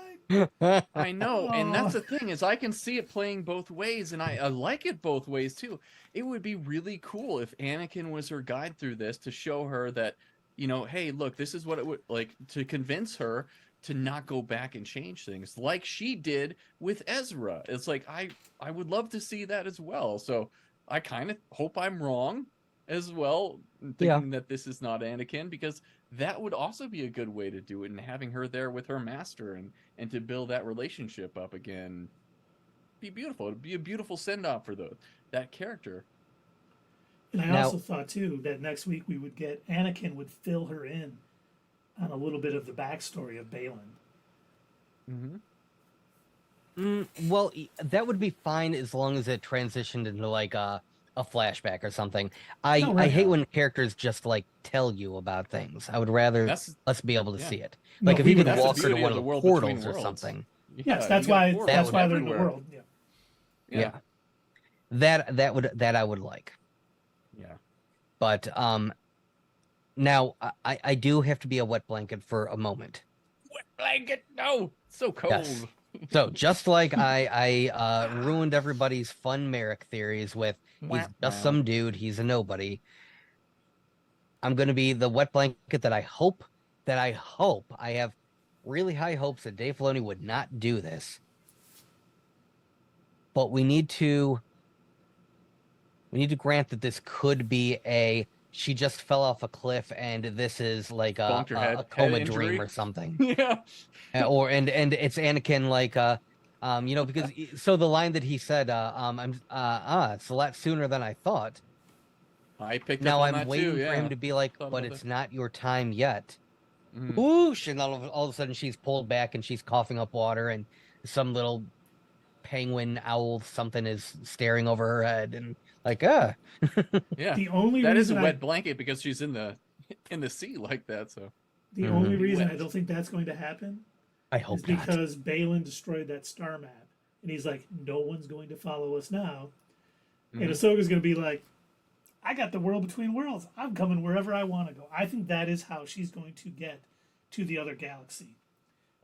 I know, and that's the thing, is I can see it playing both ways, and I like it both ways too. It would be really cool if Anakin was her guide through this, to show her that, hey, look, this is what it would like, to convince her to not go back and change things like she did with Ezra. It's like I would love to see that as well. So I kind of hope I'm wrong as well, thinking that this is not Anakin, because that would also be a good way to do it, and having her there with her master and to build that relationship up again. Be beautiful. It'd be a beautiful send-off for that character. And I also thought too that next week we would get Anakin would fill her in on a little bit of the backstory of Baylan. Well, that would be fine as long as it transitioned into like a flashback or something. I hate when characters just like tell you about things. I would rather us be able to see it. Like if you could walk her to one of the portals or something. Yes, that's why they're in the world. Yeah. That I would like. Yeah. But now I do have to be a wet blanket for a moment. Wet blanket? No, it's so cold. Yes. So just like I ruined everybody's fun Merrick theories with he's just some dude, he's a nobody. I'm gonna be the wet blanket that I hope I have really high hopes that Dave Filoni would not do this. But we need to grant that this could be she just fell off a cliff and this is like a coma dream or something. Yeah. And it's Anakin like because so the line that he said it's a lot sooner than I thought. I picked now up on I'm that waiting too, for him to be like, but it's not your time yet. Mm. Whoosh, and all of a sudden she's pulled back and she's coughing up water and some little penguin owl something is staring over her head and like yeah. The only that reason is a wet blanket because she's in the sea like that. So the only reason I don't think that's going to happen I hope is because Baylan destroyed that star map and he's like, no one's going to follow us now. Mm-hmm. And Ahsoka's going to be like, I got the world between worlds. I'm coming wherever I want to go. I think that is how she's going to get to the other galaxy.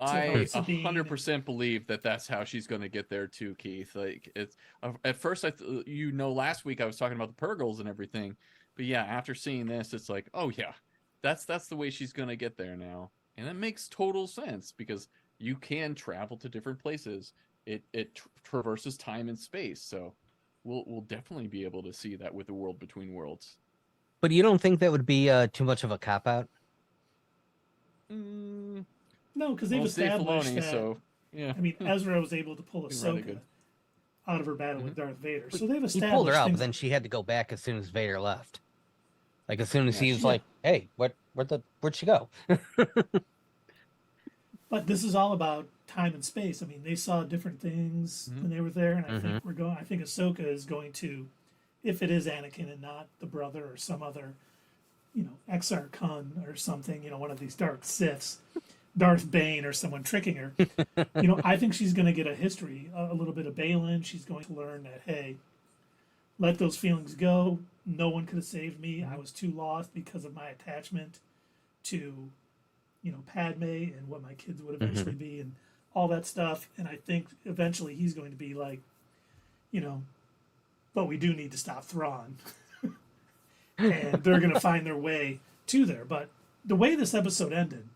I 100% believe that that's how she's going to get there too, Keith. Like it's at first, last week I was talking about the Purgles and everything, but yeah, after seeing this, it's like, oh yeah, that's the way she's going to get there now, and it makes total sense because you can travel to different places. It traverses time and space, so we'll definitely be able to see that with the world between worlds. But you don't think that would be too much of a cop out? No, because they've established Filoni, that. So, yeah. I mean, Ezra was able to pull Ahsoka out of her battle with Darth Vader, so they've established. He pulled her out, but then she had to go back as soon as Vader left. Like as soon as he was like, "Hey, where'd she go?" But this is all about time and space. I mean, they saw different things when they were there, and I think Ahsoka is going to, if it is Anakin and not the brother or some other, Exar Kun or something, one of these dark Siths, Darth Bane or someone tricking her. I think she's going to get a history, a little bit of Baylan. She's going to learn that, hey, let those feelings go. No one could have saved me. I was too lost because of my attachment to, Padme and what my kids would eventually be and all that stuff. And I think eventually he's going to be like, but we do need to stop Thrawn. And they're going to find their way to there. But the way this episode ended,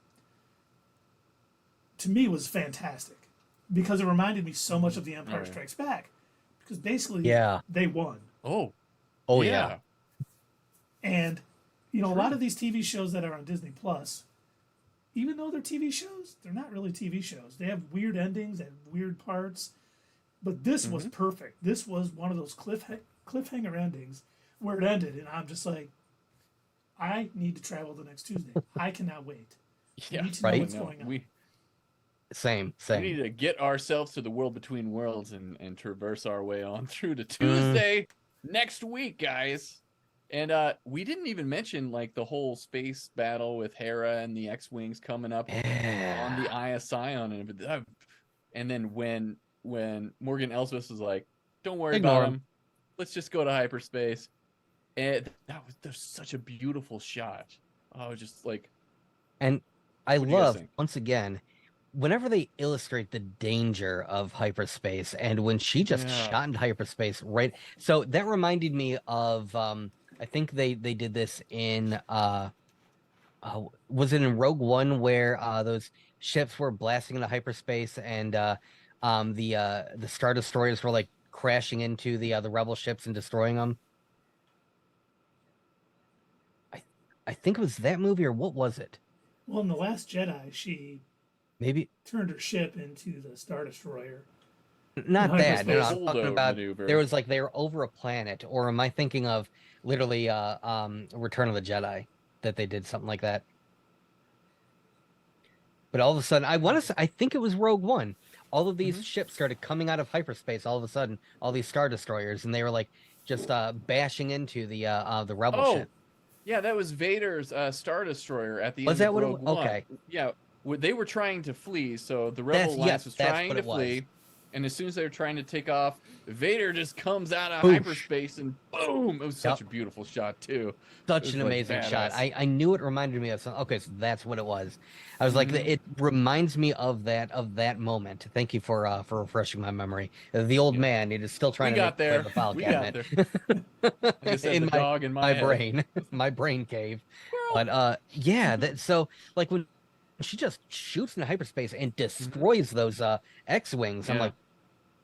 to me, was fantastic because it reminded me so much of The Empire Strikes Back. Because basically, they won. Oh yeah. And a lot of these TV shows that are on Disney Plus, even though they're TV shows, they're not really TV shows. They have weird endings and weird parts. But this was perfect. This was one of those cliffhanger endings where it ended, and I'm just like, I need to travel the next Tuesday. I cannot wait. Yeah, I need to know what's going on. Same. We need to get ourselves to the world between worlds and traverse our way on through to Tuesday next week, guys. And we didn't even mention like the whole space battle with Hera and the X-Wings coming up on the Eye of Sion, and then when Morgan Elsbeth was like, "Don't worry about him. Let's just go to hyperspace," and that was such a beautiful shot. I was just like, and I love once again. Whenever they illustrate the danger of hyperspace and when she just shot into hyperspace, right? So that reminded me of, I think they did this in, was it in Rogue One where those ships were blasting into hyperspace and the Star Destroyers were like crashing into the Rebel ships and destroying them? I think it was that movie, or what was it? Well, in The Last Jedi, she... maybe turned her ship into the Star Destroyer. Not that. No, I'm talking about there was like they were over a planet, or am I thinking of literally Return of the Jedi that they did something like that? But all of a sudden, I think it was Rogue One. All of these ships started coming out of hyperspace. All of a sudden, all these Star Destroyers, and they were like just bashing into the Rebel ship. Yeah, that was Vader's Star Destroyer at the end of Rogue One. Was that what okay. Yeah. They were trying to flee, so the Rebel Alliance was trying to flee, and as soon as they were trying to take off, Vader just comes out of hyperspace and boom! It was such a beautiful shot too. Such an amazing shot. I knew it reminded me of something. Okay, so that's what it was. I was like, it reminds me of that moment. Thank you for refreshing my memory. The old man, he is still trying to get the file cabinet. Like I said, in the dog in my brain, my brain cave. But so like when she just shoots into hyperspace and destroys those X-Wings. I'm like,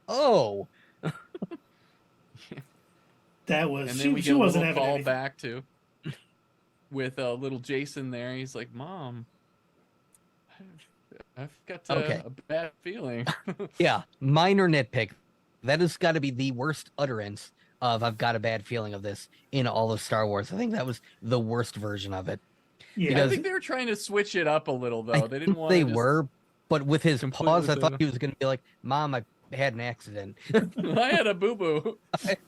oh. That was... And then we get a little call back to with little Jason there. He's like, Mom, I've got a bad feeling. Yeah, minor nitpick. That has got to be the worst utterance of I've got a bad feeling of this in all of Star Wars. I think that was the worst version of it. Yeah, I think they were trying to switch it up a little, though. They didn't want. They were, but with his pause, I thought he was going to be like, "Mom, I had an accident. I had a boo boo,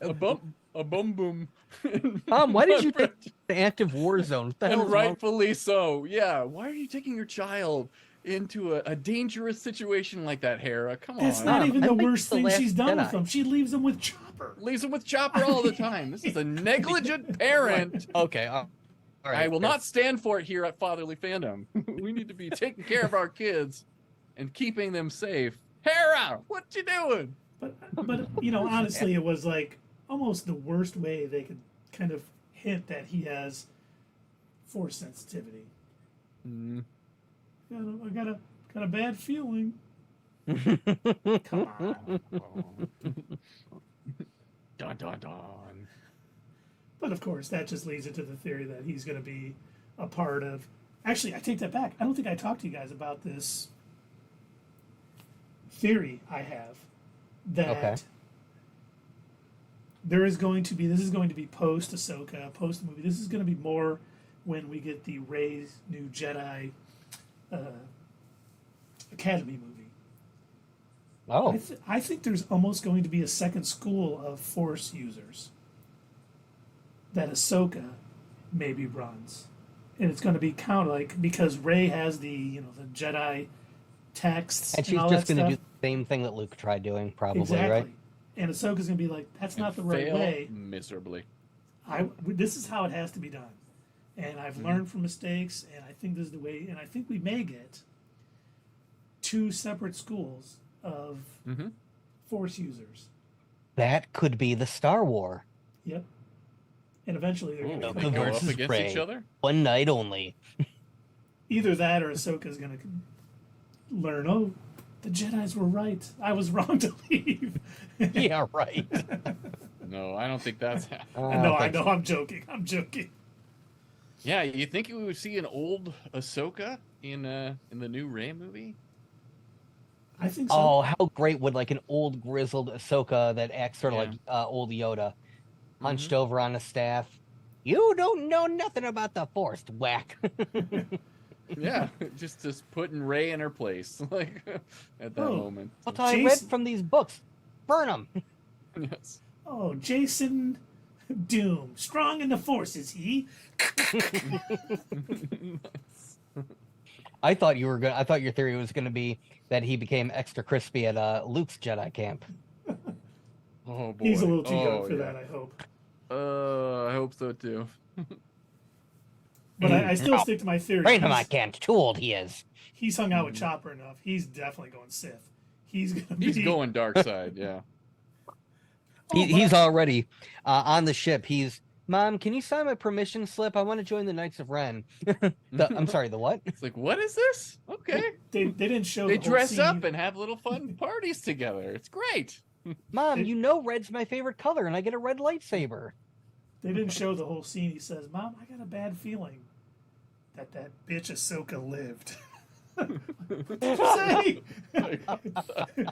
a boom boom." Mom, why did you take the active war zone? And rightfully so. Yeah, why are you taking your child into a dangerous situation like that, Hera. Come on. That's not even the worst thing Last she's done Jedi. with him. She leaves him with Chopper. Leaves him with Chopper all the time. This is a negligent parent. Okay. All right. I will not stand for it here at Fatherly Fandom. We need to be taking care of our kids and keeping them safe. Hera, what you doing? But you know, honestly, it was like almost the worst way they could kind of hint that he has force sensitivity. I got a bad feeling. Come on. Dun dun dun. But of course, that just leads into the theory that he's going to be a part of. Actually, I take that back. I don't think I talked to you guys about this theory I have that there is going to be. This is going to be post Ahsoka, post movie. This is going to be more when we get the Rey's New Jedi Academy movie. Oh. I think there's almost going to be a second school of Force users that Ahsoka maybe runs, and it's going to be because Rey has the the Jedi texts And she's all just that going to stuff. do the same thing that Luke tried doing, probably, Exactly. right? And Ahsoka's going to be like, that's not the right Fail way. miserably. This is how it has to be done. And I've learned from mistakes, and I think this is the way, and I think we may get 2 separate schools of Force users. That could be the Star War. Yep. And eventually they're going Ooh, to they go up versus against Rey. each other? One night only. either that or Ahsoka's going to learn, oh, the Jedis were right. I was wrong to leave. Yeah, right. No, I don't think that's happening. I know. I'm joking. Yeah, you think we would see an old Ahsoka in the new Rey movie? I think so. Oh, how great would like an old grizzled Ahsoka that acts sort of like old Yoda, hunched over on a staff. You don't know nothing about the Force, whack. Yeah, just putting Rey in her place, like at that moment. What I read from these books, burn them. Yes. Oh, Jason Doom, strong in the Force, is he? I thought your theory was going to be that he became extra crispy at Luke's Jedi camp. Oh boy, He's a little too young for that, I hope. I hope so too. But I still stick to my theory. Train him, I can't. Too old he is. He's hung out with Chopper enough. He's definitely going Sith. He's going dark side, yeah. He's already on the ship. Mom, can you sign my permission slip? I want to join the Knights of Ren. I'm sorry, the what? It's like, what is this? Okay. They didn't show. They the whole dress scene. up and have little fun parties together. It's great. Mom, you know red's my favorite color, and I get a red lightsaber. They didn't show the whole scene. He says, "Mom, I got a bad feeling that bitch Ahsoka lived." What did you say?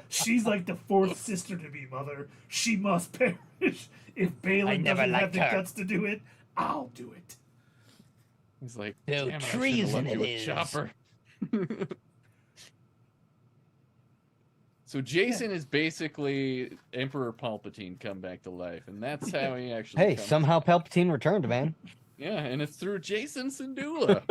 She's like the 4th sister to me, Mother. She must perish. If Baylan doesn't have the guts to do it, I'll do it. He's like, No damn it, treason I it with is. Chopper. So Jason is basically Emperor Palpatine come back to life, and that's how he actually. Hey, somehow Palpatine returned, man. Yeah, and it's through Jason Syndulla.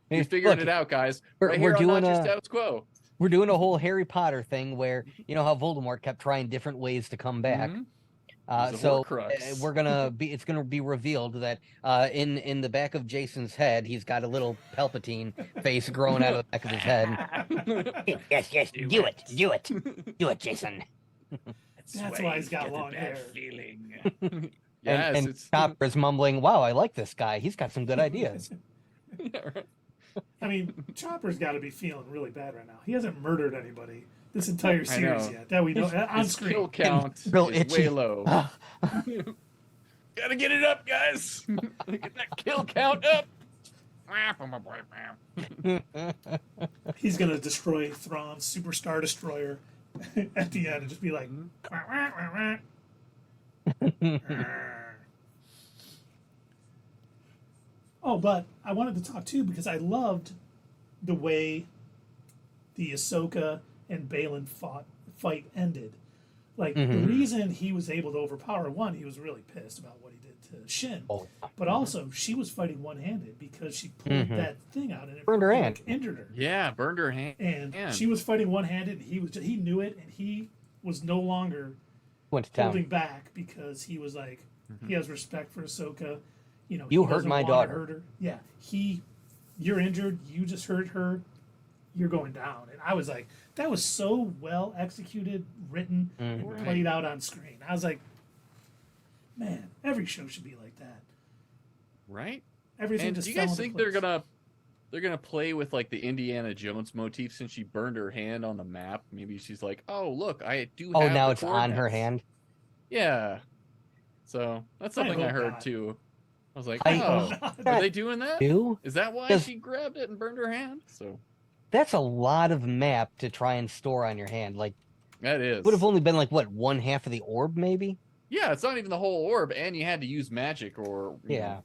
Hey, He's figuring look, it out, guys. we're doing Not Just Status Quo. We're doing a whole Harry Potter thing where you know how Voldemort kept trying different ways to come back. So it's gonna be revealed that in the back of Jason's head, he's got a little Palpatine face growing out of the back of his head. Yes, do it, Jason. That's why he's got long hair. Yes, and Chopper's mumbling, "Wow, I like this guy. He's got some good ideas." Yeah, right. I mean, Chopper's got to be feeling really bad right now. He hasn't murdered anybody this entire series yet that we know on His screen. kill count real is itchy. way low. Gotta get it up, guys. Get that kill count up. He's gonna destroy Thrawn's Super Star Destroyer at the end and just be like, "Quack, quack, quack, quack." Oh, but I wanted to talk too because I loved the way the Ahsoka and Baylan fight ended. Like the reason he was able to overpower one, he was really pissed about what he did Shin. Oh. But also, she was fighting one-handed because she pulled that thing out and it burned her hand, injured her. Yeah, burned her hand. And she was fighting one-handed. And he knew it, and he was no longer holding back because he was like, he has respect for Ahsoka. You know, you hurt my daughter. Hurt her. Yeah, you're injured. You just hurt her. You're going down. And I was like, that was so well executed, written, and played out on screen. I was like, man, every show should be like that. Right? Everything. And just do you guys think they're gonna play with like the Indiana Jones motif since she burned her hand on the map? Maybe she's like, oh look, I do. Oh, have now the it's on her hand. Yeah. So that's something I heard too. I was like, are they doing that? Is that why she grabbed it and burned her hand? So that's a lot of map to try and store on your hand. Like that is. Would have only been like what, one half of the orb, maybe? Yeah, it's not even the whole orb, and you had to use magic or yeah,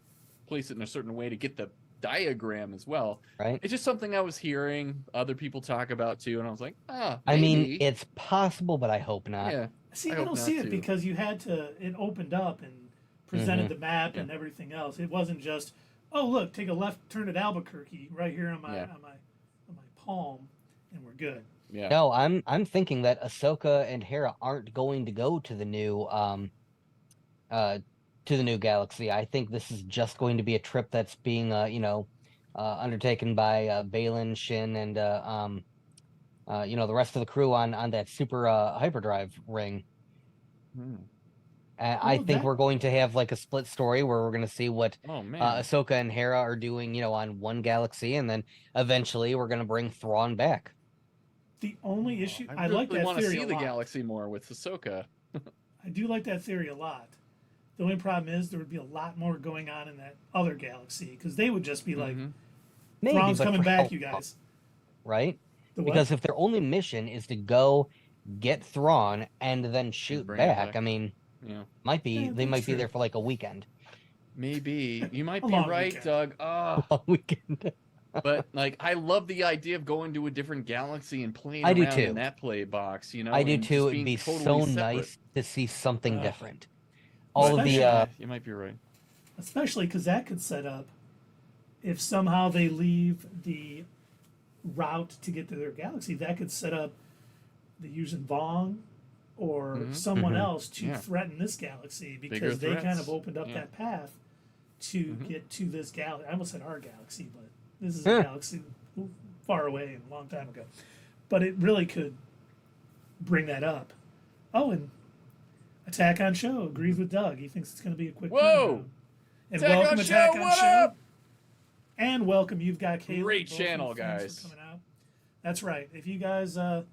place it in a certain way to get the diagram as well. Right. It's just something I was hearing other people talk about too, and I was like, maybe. I mean, it's possible, but I hope not. Yeah. See, I don't see it because you had to. It opened up and presented the map and everything else. It wasn't just, oh look, take a left turn at Albuquerque right here on my palm, and we're good. Yeah. No, I'm thinking that Ahsoka and Hera aren't going to go to the new galaxy. I think this is just going to be a trip that's being undertaken by Baylan, Shin, and the rest of the crew on that super hyperdrive ring. I think we're going to have like a split story where we're going to see what Ahsoka and Hera are doing, on one galaxy, and then eventually we're going to bring Thrawn back. The only issue I like that theory a lot. I want to see the galaxy more with Ahsoka. I do like that theory a lot. The only problem is there would be a lot more going on in that other galaxy because they would just be like, Thrawn's coming back, you guys. Right? Because if their only mission is to go get Thrawn and then shoot back, I mean, might be they might be there for like a weekend. Maybe. You might be right, weekend. Doug. Oh. A weekend. But like, I love the idea of going to a different galaxy and playing around in that play box. I do too. It'd be totally so nice to see something different. All of the you might be right. Especially because that could set up if somehow they leave the route to get to their galaxy. That could set up the using Vong or someone else to threaten this galaxy because they kind of opened up that path to get to this galaxy. I almost said our galaxy, but this is a galaxy far away and a long time ago. But it really could bring that up. Oh, and Attack on Show agrees with Doug. He thinks it's going to be a quick turnaround. And welcome Attack on Show. And welcome You've Got Caleb. Great channel, guys. Coming out. That's right. If you guys are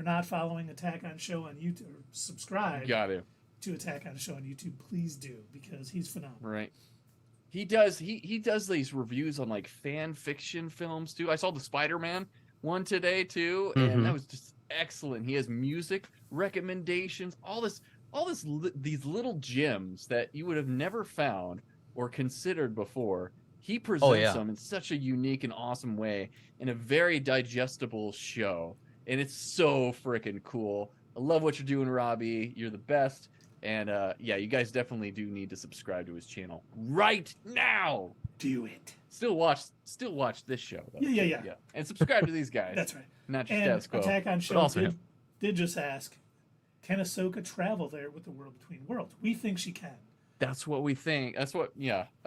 not following Attack on Show on YouTube, or subscribe to Attack on Show on YouTube, please do, because he's phenomenal. Right. He does these reviews on like fan fiction films too. I saw the Spider-Man one today too, and that was just excellent. He has music recommendations, these little gems that you would have never found or considered before. He presents them in such a unique and awesome way in a very digestible show. And it's so freaking cool. I love what you're doing, Robbie. You're the best. And you guys definitely do need to subscribe to his channel right now. Do it. Still watch this show, though. Yeah. And subscribe to these guys. That's right. Not just Status Quo. Attack on Show did just ask, can Ahsoka travel there with the World Between Worlds? We think she can. That's what we think. I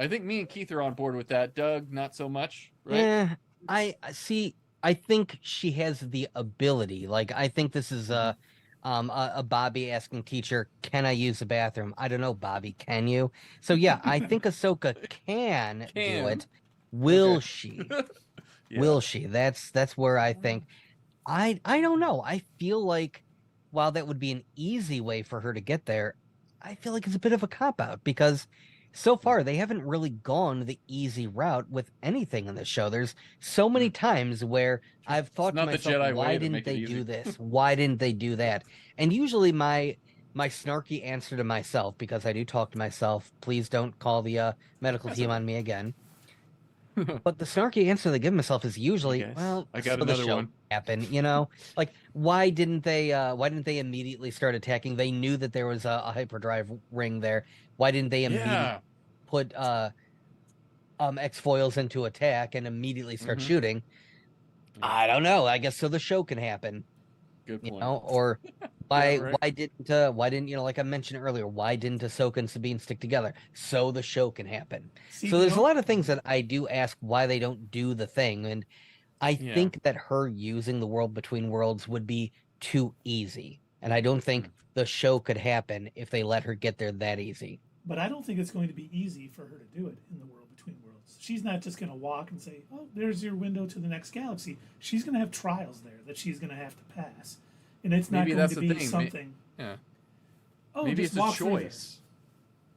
think me and Keith are on board with that. Doug, not so much, right? Yeah, I see. I think she has the ability. Like, I think this is a Bobby asking teacher, can I use the bathroom? I don't know, Bobby, can you? So yeah, I think Ahsoka can do it. Will she? Will she? That's where I think. I don't know. I feel like while that would be an easy way for her to get there, I feel like it's a bit of a cop-out because so far they haven't really gone the easy route with anything in this show. There's so many times where I've thought to myself, why didn't they do this? Why didn't they do that? And usually my snarky answer to myself, because I do talk to myself, please don't call the medical team on me again. But the snarky answer they give myself is usually, I got another one. Happen, like why didn't they immediately start attacking? They knew that there was a hyperdrive ring there. Why didn't they put X-foils into attack and immediately start shooting. I don't know. I guess so the show can happen. Good point. You know, or why didn't like I mentioned earlier, why didn't Ahsoka and Sabine stick together? So the show can happen. So there's a lot of things that I do ask why they don't do the thing, and I think that her using the world between worlds would be too easy, and I don't think the show could happen if they let her get there that easy. But I don't think it's going to be easy for her to do it in the world between worlds. She's not just going to walk and say, "Oh, there's your window to the next galaxy." She's going to have trials there that she's going to have to pass, and it's not going to be something. Maybe it's a choice.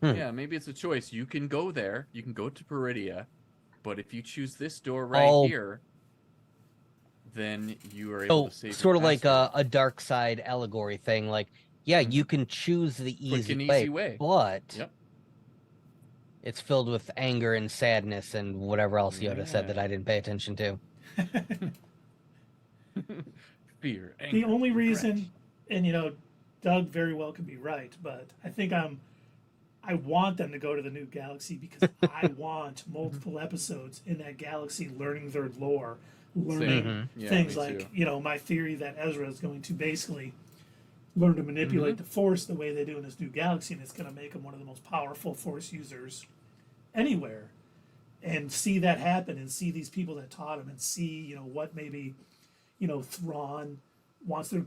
Yeah, maybe it's a choice. You can go there. You can go to Peridia, but if you choose this door right here, then you are able to save. Sort of like a dark side allegory thing. Like, you can choose the easy way, but it's filled with anger and sadness and whatever else Yoda said that I didn't pay attention to. Fear, anger, the only reason, and Doug very well could be right, but I think I want them to go to the new galaxy because I want multiple episodes in that galaxy learning their lore, learning things like, my theory that Ezra is going to basically learn to manipulate the Force the way they do in this new galaxy, and it's going to make him one of the most powerful Force users anywhere. And see that happen, and see these people that taught him, and see, what maybe, Thrawn wants to,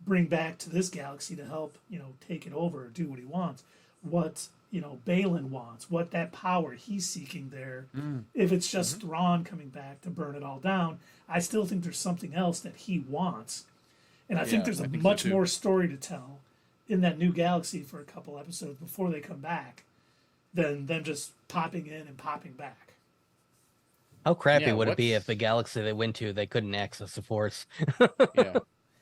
bring back to this galaxy to help, take it over or do what he wants. What, Baylan wants, what that power he's seeking there. If it's just Thrawn coming back to burn it all down, I still think there's something else that he wants. And I think there's a much more story to tell in that new galaxy for a couple episodes before they come back than them just popping in and popping back. How crappy would it be if the galaxy they went to, they couldn't access the Force?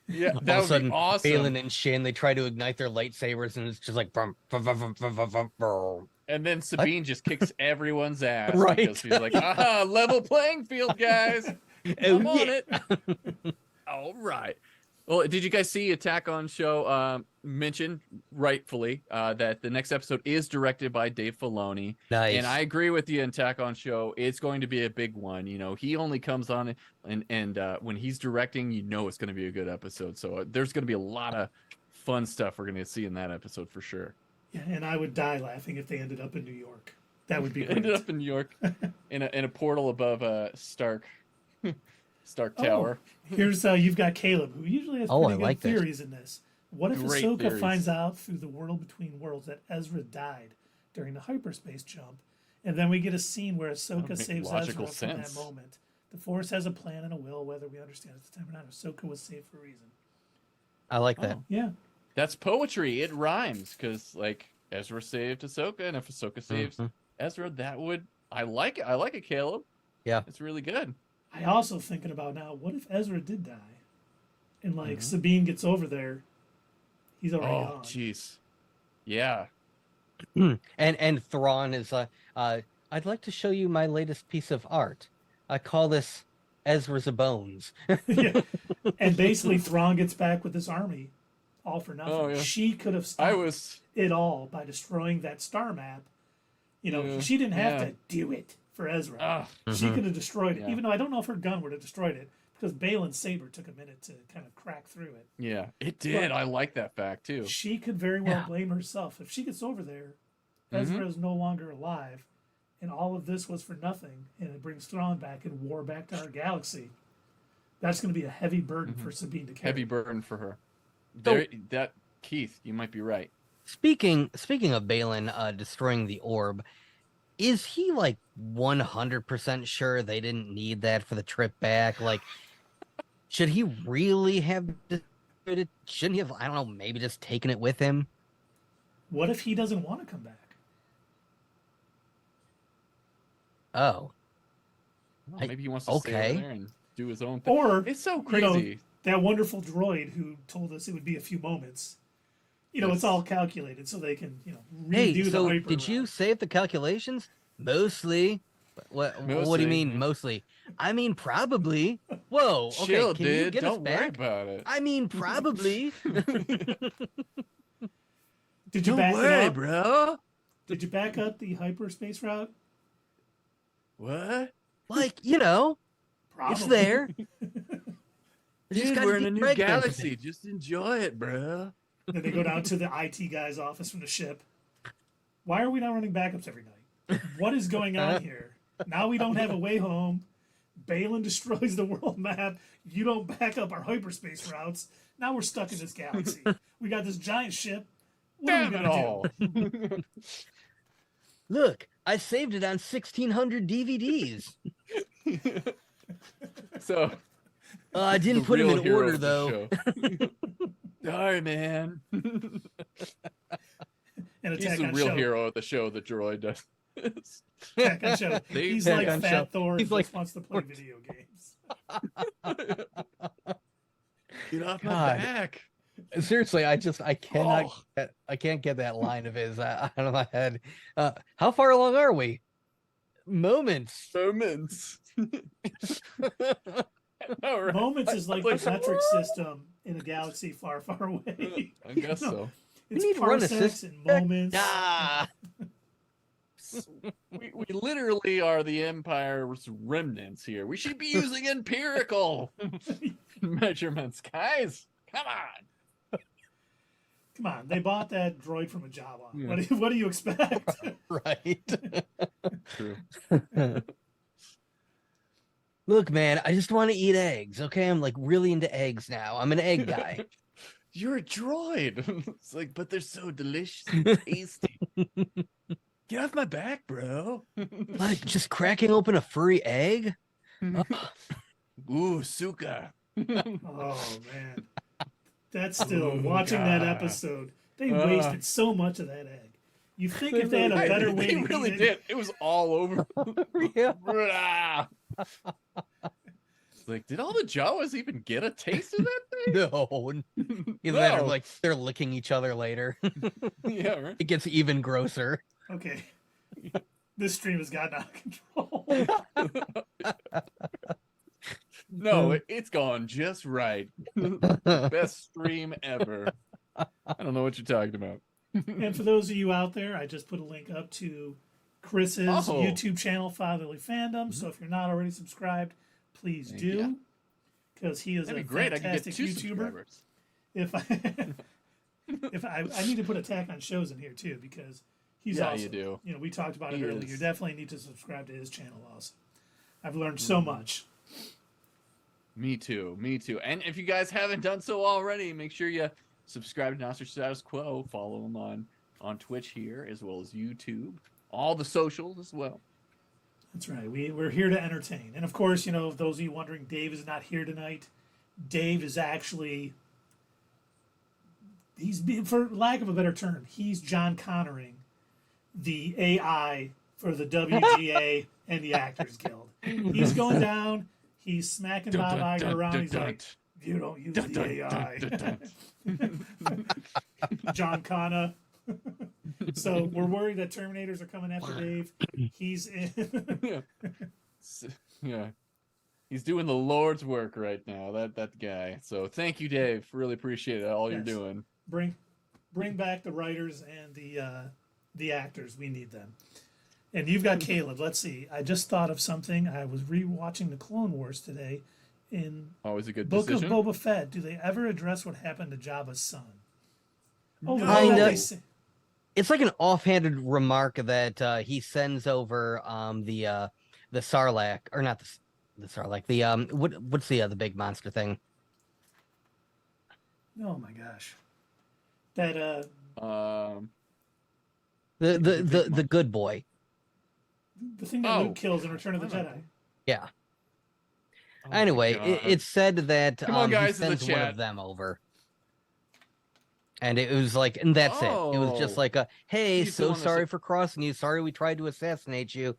Yeah, that all of a sudden, be awesome. Baylan and Shin, they try to ignite their lightsabers, and it's just like... And then Sabine just kicks everyone's ass. Right. Because he's like, level playing field, guys. I'm on it. All right. Well, did you guys see Attack on Show mention, rightfully, that the next episode is directed by Dave Filoni? Nice. And I agree with you, Attack on Show. It's going to be a big one. He only comes on and when he's directing, it's going to be a good episode. So there's going to be a lot of fun stuff we're going to see in that episode for sure. Yeah, and I would die laughing if they ended up in New York. That would be great. Ended up in New York in a portal above Stark Tower. Here's you've got Caleb, who usually has pretty good theories in this. What if Ahsoka finds out through the world between worlds that Ezra died during the hyperspace jump, and then we get a scene where Ahsoka saves Ezra from that moment? The Force has a plan and a will, whether we understand at the time or not. Ahsoka was saved for a reason. I like that. Yeah. That's poetry. It rhymes because, Ezra saved Ahsoka, and if Ahsoka saves Ezra, I like it. I like it, Caleb. Yeah. It's really good. I also thinking about now, what if Ezra did die? And Sabine gets over there, he's already gone. Oh, jeez. Yeah. And Thrawn is I'd like to show you my latest piece of art. I call this Ezra's Bones. Yeah. And basically Thrawn gets back with this army, all for nothing. Oh, yeah. She could have stopped it all by destroying that star map. She didn't have to do it for Ezra. She could have destroyed it, even though I don't know if her gun would have destroyed it, because Baylan's saber took a minute to kind of crack through it. Yeah, it did. But I like that fact, too. She could very well blame herself. If she gets over there, Ezra is no longer alive, and all of this was for nothing, and it brings Thrawn back and war back to our galaxy. That's going to be a heavy burden for Sabine to carry. Heavy burden for her. Keith, you might be right. Speaking of Baylan destroying the orb, is he 100% sure they didn't need that for the trip back? Should he really have destroyed it? Shouldn't he have, I don't know, maybe just taken it with him? What if he doesn't want to come back? Oh. Well, maybe he wants to stay over there and do his own thing. Or it's so crazy. That wonderful droid who told us it would be a few moments. It's all calculated so they can, redo the hyper did you save the calculations? Mostly. What do you mean mostly? I mean probably. Whoa. Okay, chill, can dude. you get Don't us back? worry about it. I mean probably. Did you back it up? bro. Did you back up the hyperspace route? What? Like, Probably. it's there. Dude, we're in a new galaxy. Just enjoy it, bro. Then they go down to the IT guy's office from the ship. Why are we not running backups every night? What is going on here? Now we don't have a way home. Baylan destroys the world map. You don't back up our hyperspace routes. Now we're stuck in this galaxy. We got this giant ship. What are we going to do? Look, I saved it on 1,600 DVDs. So I didn't put them in order, though. Sorry, man. And He's the real hero of the show, the droid does. Attack on show. He's like Fat Thor. He just wants to play video games. Get off my back. Seriously, I can't get that line of his out of my head. How far along are we? Moments. Moments is like the metric system in a galaxy far, far away. I guess so. It's parsecs and moments. We literally are the Empire's remnants here. We should be using empirical measurements, guys. Come on. Come on. They bought that droid from a Jawa. Yeah. What do you expect? Right. True. Look, man, I just want to eat eggs. Okay, I'm like really into eggs now. I'm an egg guy. You're a droid. It's like, but they're so delicious and tasty. Get off my back, bro. Like just cracking open a furry egg? Ooh, Suka. Oh, man. That's still, watching that episode, they wasted so much of that egg. You think if they had a better way to eat it. They really did. It was all over. Yeah. It's like, did all the Jawas even get a taste of that thing? No. Either that or like they're licking each other later. Yeah, right. It gets even grosser. Okay. This stream has gotten out of control. No, it's gone just right. Best stream ever. I don't know what you're talking about. And for those of you out there, I just put a link up to Chris's YouTube channel, Fatherly Fandom. So if you're not already subscribed, please do. Because he is a fantastic YouTuber. If I need to put Attack on Shows in here too, because he's awesome. You do. You know, we talked about it earlier. You definitely need to subscribe to his channel also. I've learned so much. Me too. And if you guys haven't done so already, make sure you subscribe to Nostr Status Quo. Follow him on Twitch here, as well as YouTube. All the socials as well. That's right. We're here to entertain. And of course, you know, those of you wondering, Dave is not here tonight. Dave is actually, for lack of a better term, he's John Connoring the AI for the WGA and the Actors Guild. He's going down. He's smacking Bob Iger around. He's like, you don't use the AI. John Connor. So we're worried that Terminators are coming after Dave. He's in. Yeah. He's doing the Lord's work right now, that guy. So thank you, Dave. Really appreciate it, all you're doing. Bring back the writers and the actors. We need them. And you've got Caleb. Let's see. I just thought of something. I was rewatching the Clone Wars today. In always a good Book decision. of Boba Fett, do they ever address what happened to Jabba's son? It's like an offhanded remark that he sends over the Sarlacc, or not the Sarlacc. The what's the big monster thing? Oh my gosh, that the good boy. The thing that Luke kills in Return of the Jedi. Yeah. Oh anyway, it's said that he sends one of them over. And it was like, and that's it. It was just like hey, so sorry for crossing you. Sorry we tried to assassinate you.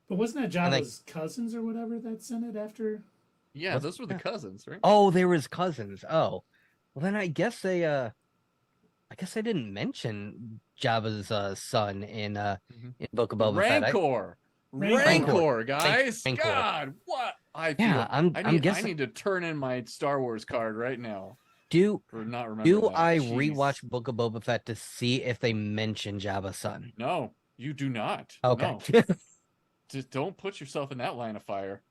But wasn't that Jabba's cousins or whatever that sent it after? Yeah, those were the cousins, right? Oh, they were his cousins. Oh. Well, then I guess they didn't mention Jabba's son in Book of Boba Fett. Rancor, guys. Rancor. God, what? I'm guessing. I need to turn in my Star Wars card right now. Do for not remembering that. I Jeez. rewatch Book of Boba Fett to see if they mention Jabba's son? No, you do not. Okay. No. Just don't put yourself in that line of fire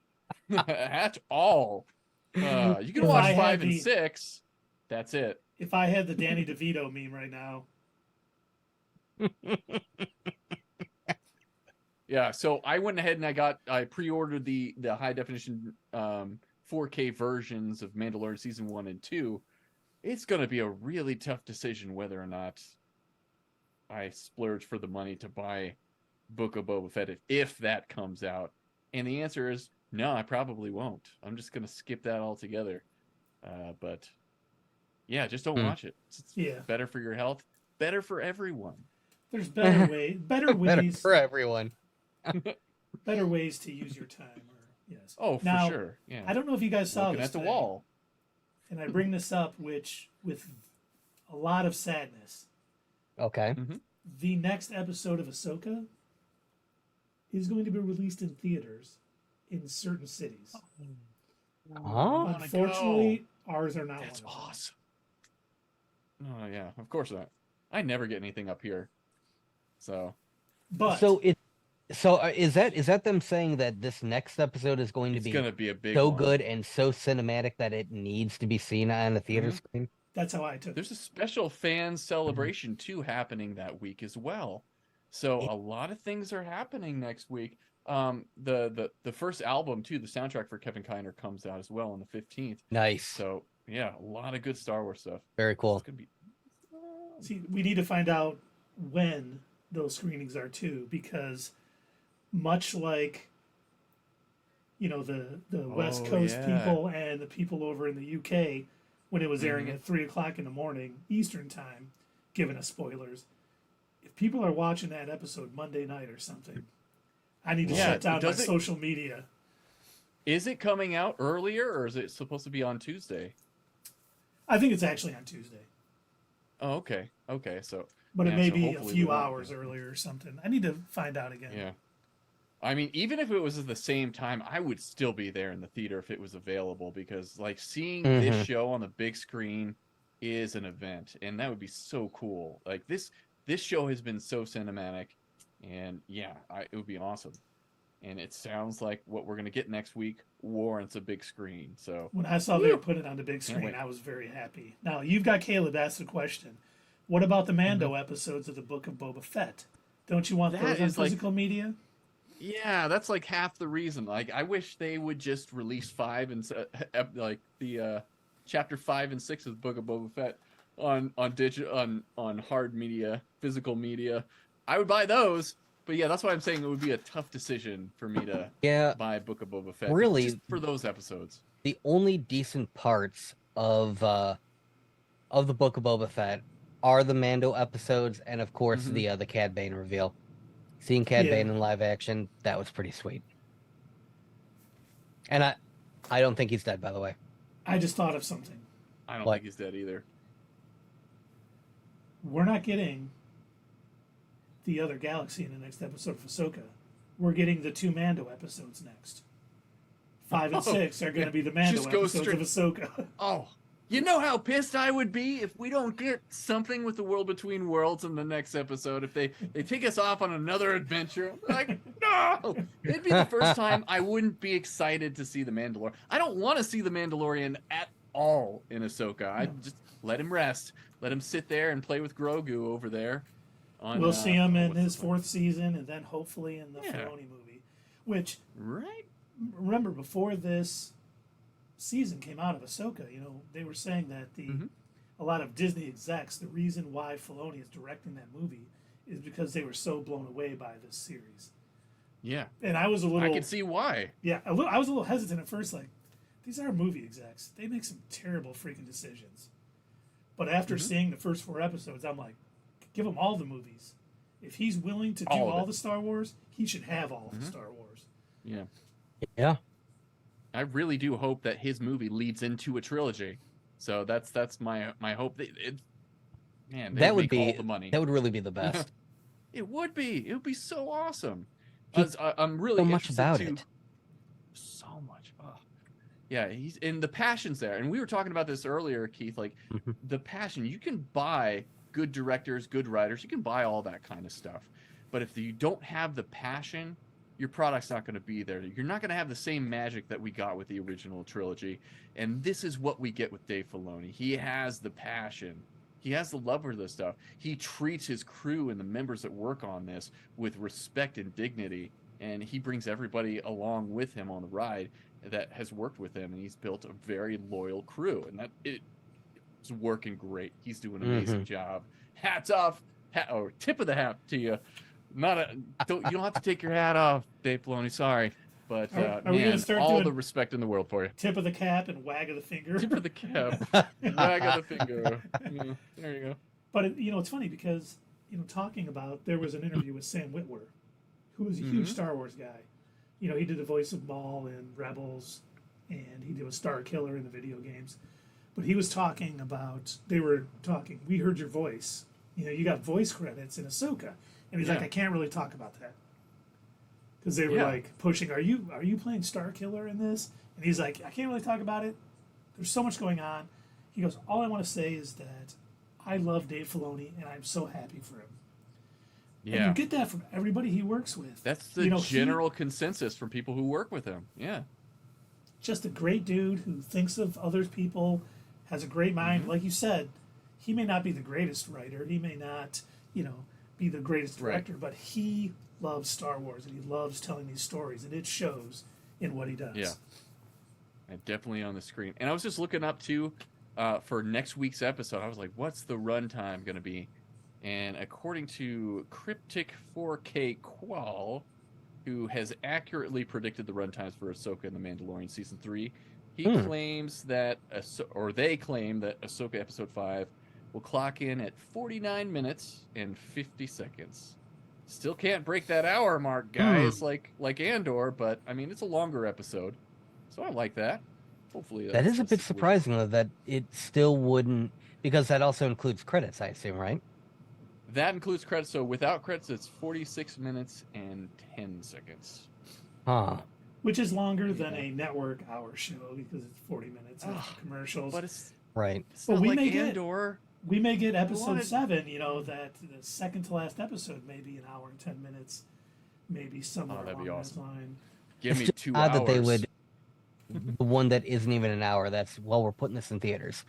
at all. You can If watch I had 5 and the- 6. That's it. If I had the Danny DeVito meme right now, Yeah, so I went ahead and I pre-ordered the high definition 4K versions of Mandalorian season 1 and 2. It's going to be a really tough decision whether or not I splurge for the money to buy Book of Boba Fett if that comes out. And the answer is no, I probably won't. I'm just going to skip that altogether. But yeah, just don't watch it. It's better for your health, better for everyone. there's better ways. Better ways for everyone. Better ways to use your time. Yes. Oh, now, for sure. Yeah. I don't know if you guys saw Looking this at the thing, wall. and I bring this up, with a lot of sadness. Okay. Mm-hmm. The next episode of Ahsoka is going to be released in theaters in certain cities. Huh? Unfortunately, ours are not. That's one of them. awesome. Oh yeah, of course not. I never get anything up here, so. But Is that them saying that this next episode is going to It's be gonna be a big so one. good and so cinematic that it needs to be seen on a theater screen? that's how I took it. There's a special fan celebration too happening that week as well. So a lot of things are happening next week. The first album too, the soundtrack for Kevin Kiner comes out as well on the 15th. Nice. So yeah, a lot of good Star Wars stuff. Very cool. It's gonna be. See, we need to find out when those screenings are too, because much like the West Coast people and the people over in the UK, when it was airing at 3:00 in the morning Eastern time, giving us spoilers. If people are watching that episode Monday night or something, I need to shut down my social media. Is it coming out earlier, or is it supposed to be on Tuesday? I think it's actually on Tuesday. Oh, okay. Okay, so. But it may be a hopefully few we won't- hours earlier or something. I need to find out again. Yeah. I mean, even if it was at the same time, I would still be there in the theater if it was available, because like seeing this show on the big screen is an event, and that would be so cool. Like this show has been so cinematic, and yeah, it would be awesome. And it sounds like what we're going to get next week warrants a big screen. So when I saw they were putting it on the big screen, I was very happy. Now, you've got Caleb ask the question. What about the Mando episodes of the Book of Boba Fett? Don't you want those on physical media? Yeah, that's like half the reason. Like, I wish they would just release 5 and like the chapter 5 and 6 of the Book of Boba Fett on hard media, physical media. I would buy those. But yeah, that's why I'm saying it would be a tough decision for me to buy Book of Boba Fett. Really, just for those episodes. The only decent parts of the Book of Boba Fett are the Mando episodes, and of course the Cad Bane reveal. Seeing Cad Bane in live action, that was pretty sweet. And I don't think he's dead, by the way. I just thought of something. I don't think he's dead either. We're not getting the other galaxy in the next episode of Ahsoka. We're getting the 2 Mando episodes next. 5 and 6 are going to be the Mando episodes of Ahsoka. Oh, you know how pissed I would be if we don't get something with the World Between Worlds in the next episode. If they take us off on another adventure, like no, it'd be the first time I wouldn't be excited to see the Mandalorian. I don't want to see the Mandalorian at all in Ahsoka. I just let him rest, let him sit there and play with Grogu over there. We'll see him in his 4th season, and then hopefully in the Filoni movie. Which, remember, before this season came out of Ahsoka, they were saying that a lot of Disney execs, the reason why Filoni is directing that movie is because they were so blown away by this series. Yeah. And I was a little... I can see why. Yeah, I was a little hesitant at first, like, these are movie execs. They make some terrible freaking decisions. But after seeing the first 4 episodes, I'm like, give him all the movies. If he's willing to do all the Star Wars, he should have all of the Star Wars. Yeah. Yeah. I really do hope that his movie leads into a trilogy. So that's my hope. That would be all the money. That would really be the best. It would be. It would be so awesome. I'm really so much about it. So much. Oh. Yeah, he's and the passion's there. And we were talking about this earlier, Keith, like the passion. You can buy good directors, good writers, you can buy all that kind of stuff. But if you don't have the passion, your product's not going to be there. You're not going to have the same magic that we got with the original trilogy. And this is what we get with Dave Filoni. He has the passion. He has the love for this stuff. He treats his crew and the members that work on this with respect and dignity. And he brings everybody along with him on the ride that has worked with him. And he's built a very loyal crew. And that it's working great. He's doing an amazing job. Hats off. Tip of the hat to you. You don't have to take your hat off, Dave Filoni. Sorry, but are we gonna start all doing the respect in the world for you. Tip of the cap and wag of the finger. Tip of the cap, wag of the finger. Yeah, there you go. But it's funny because talking about there was an interview with Sam Witwer, who was a huge Star Wars guy. He did the voice of Maul in Rebels, and he was Star Killer in the video games. But he was talking about we heard your voice. You got voice credits in Ahsoka. And he's like, I can't really talk about that. Because they were like pushing, are you playing Star Killer in this? And he's like, I can't really talk about it. There's so much going on. He goes, all I want to say is that I love Dave Filoni and I'm so happy for him. Yeah. And you get that from everybody he works with. That's the general consensus from people who work with him. Yeah. Just a great dude who thinks of other people, has a great mind. Like you said, he may not be the greatest writer. He may not, be the greatest director, but he loves Star Wars and he loves telling these stories, and it shows in what he does. Yeah, and definitely on the screen. And I was just looking up too for next week's episode. I was like, what's the runtime going to be? And according to Cryptic 4K Qual, who has accurately predicted the runtimes for Ahsoka and The Mandalorian Season 3, he claims that, they claim that Ahsoka Episode 5 will clock in at 49 minutes and 50 seconds. Still can't break that hour mark, guys, like Andor, but I mean, it's a longer episode, so I like that. Hopefully that is a bit surprising, though, that it still wouldn't, because that also includes credits, I assume, right? That includes credits, so without credits, it's 46 minutes and 10 seconds. Which is longer than a network hour show, because it's 40 minutes of commercials. But it's but we like may Andor. We may get episode 7, that the second to last episode may be an hour and 10 minutes, maybe somewhere that'd be along awesome. that line. Give me 2 odd hours. That they would, the one that isn't even an hour, that's, we're putting this in theaters.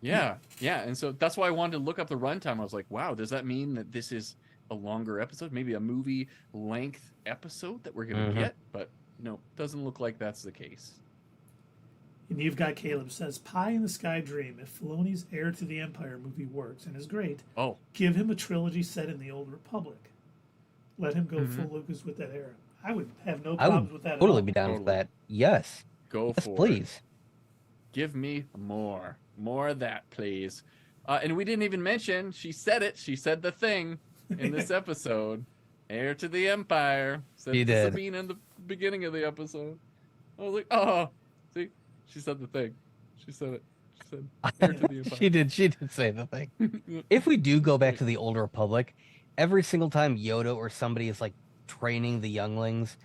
Yeah, and so that's why I wanted to look up the runtime. I was like, wow, does that mean that this is a longer episode? Maybe a movie length episode that we're going to get? But no, doesn't look like that's the case. And you've got Caleb says, Pie in the Sky Dream. If Filoni's Heir to the Empire movie works and is great, give him a trilogy set in the Old Republic. Let him go full Lucas with that era. I would have no problems with that at all. Totally be down with that. Yes. Go for it. Please. Give me more. More of that, please. And we didn't even mention, she said it. She said the thing in this episode. Heir to the Empire. Said She did. Sabine in the beginning of the episode. I was like, oh, see? She said the thing. She said it. She said, Heir to the Empire. She did say the thing. If we do go back to the Old Republic, every single time Yoda or somebody is like training the younglings,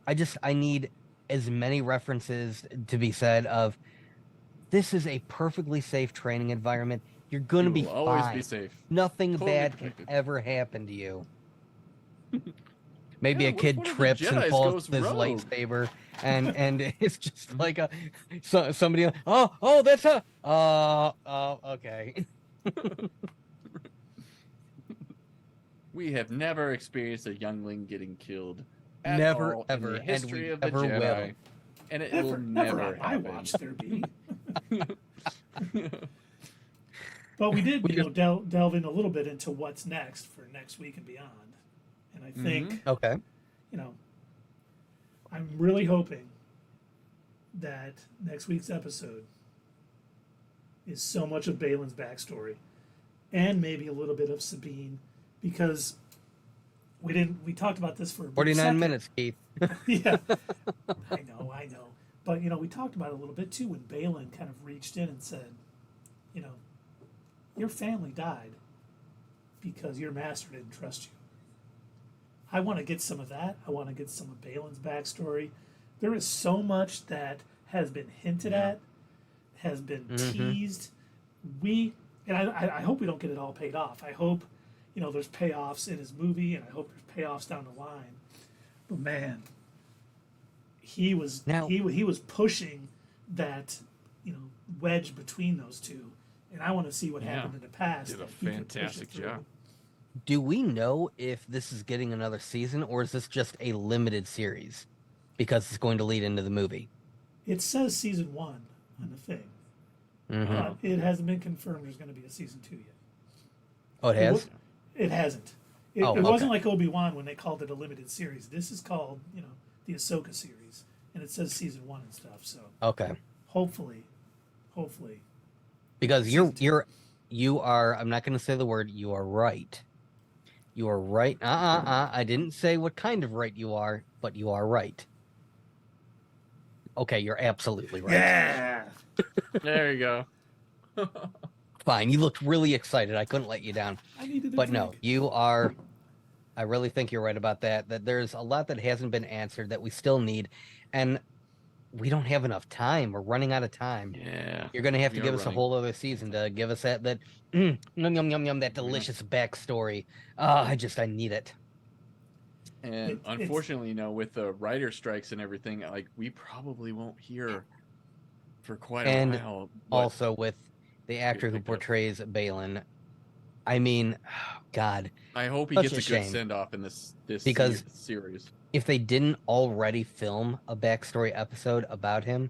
I need as many references to be said of, this is a perfectly safe training environment. You're going to be fine. Always be safe. Nothing bad can ever happen to you. Maybe a kid trips and falls with his lightsaber, and it's just like somebody. Oh, that's okay. We have never experienced a youngling getting killed. Never, all ever, in the history and of the never Jedi, will. and it will never on my happen. watch there be. But we did, delve in a little bit into what's next for next week and beyond. And I think, okay, I'm really hoping that next week's episode is so much of Baylan's backstory, and maybe a little bit of Sabine, because we talked about this for 49 minutes, Keith. Yeah, I know. But, we talked about it a little bit, too, when Baylan kind of reached in and said, your family died because your master didn't trust you. I want to get some of that. I want to get some of Baylan's backstory. There is so much that has been hinted at, has been teased. I hope we don't get it all paid off. I hope, there's payoffs in his movie, and I hope there's payoffs down the line. But man, he was pushing that, wedge between those two, and I want to see what happened in the past. Did a fantastic job. Do we know if this is getting another season, or is this just a limited series because it's going to lead into the movie? It says season 1 on the thing. But it hasn't been confirmed there's going to be a season 2 yet. Oh, it has? It hasn't. It wasn't like Obi-Wan when they called it a limited series. This is called, the Ahsoka series, and it says season 1 and stuff. So hopefully, because you are. I'm not going to say the word. You are right. You are right. I didn't say what kind of right you are, but you are right. Okay, you're absolutely right. Yeah. There you go. Fine. You looked really excited. I couldn't let you down. But no, you are. I really think you're right about that. That there's a lot that hasn't been answered that we still need, and we don't have enough time. We're running out of time. Yeah. You're going to have to give us a whole other season to give us that yum yum yum yum, that delicious backstory. I need it. And unfortunately, with the writer strikes and everything, like, we probably won't hear for quite a while. Also with the actor who portrays Baylan, I mean, God. I hope he gets a good send-off in this series. If they didn't already film a backstory episode about him,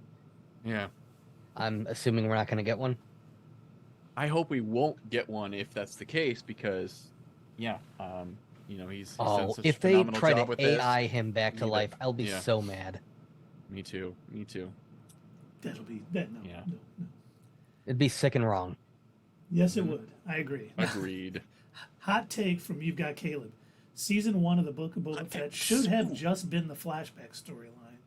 I'm assuming we're not going to get one. I hope we won't get one if that's the case, because, he's done such if a they phenomenal try job to with AI this. him back to life, I'll be so mad. Me too. That'll be that. No. It'd be sick and wrong. Yes, it would. I agree. Agreed. Hot take from You've Got Caleb. Season 1 of the Book of Boba Fett should have just been the flashback storyline.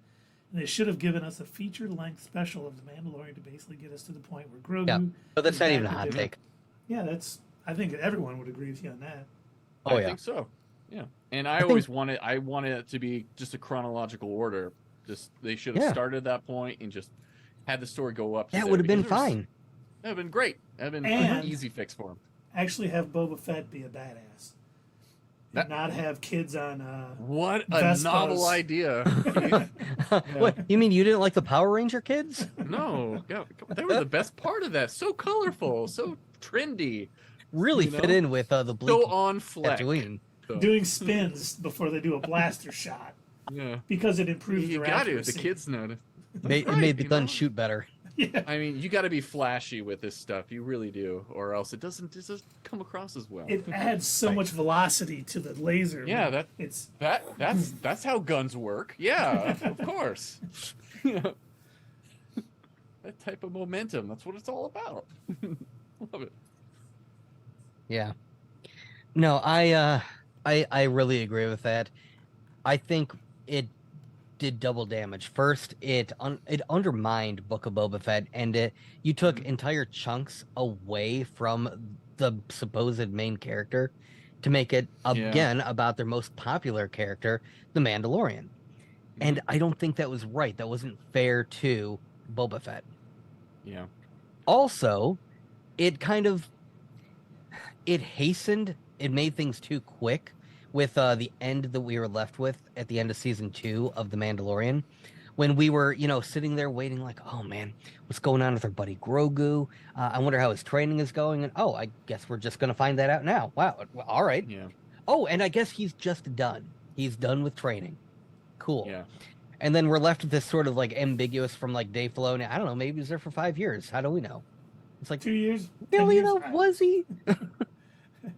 And they should have given us a feature-length special of The Mandalorian to basically get us to the point where Grogu... Yeah, but that's not even a hot take. Yeah, I think everyone would agree with you on that. I think so. Yeah. And I wanted it to be just a chronological order. They should have started at that point and just had the story go up to that would have been fine. That would have been great. That would have been an easy fix for him. Actually have Boba Fett be a badass. And not have kids on what Vespas. A novel idea. What, you mean you didn't like the Power Ranger kids? No. They were the best part of that. So colorful, so trendy. Really fit in with the bleak so on fleck. Doing spins before they do a blaster shot. Yeah. Because it improves their accuracy. The kids know it. It made the gun shoot better. Yeah. I mean, you got to be flashy with this stuff. You really do, or else it doesn't come across as well. It adds so much velocity to the laser. Yeah, that's how guns work. Yeah, of course. That type of momentum. That's what it's all about. Love it. Yeah. No, I really agree with that. I think it did double damage. First, it undermined Book of Boba Fett, and you took entire chunks away from the supposed main character to make it again about their most popular character, the Mandalorian. And I don't think that was right. That wasn't fair to Boba Fett. Yeah. Also, it hastened. It made things too quick. With the end that we were left with at the end of season 2 of The Mandalorian, when we were, sitting there waiting like, oh man, what's going on with our buddy Grogu? I wonder how his training is going. And I guess we're just going to find that out now. Wow. All right. Yeah. Oh, and I guess he's just done. He's done with training. Cool. Yeah. And then we're left with this sort of like ambiguous from like Dave Filoni. I don't know. Maybe he was there for 5 years. How do we know? It's like 2 years. Really? Was he?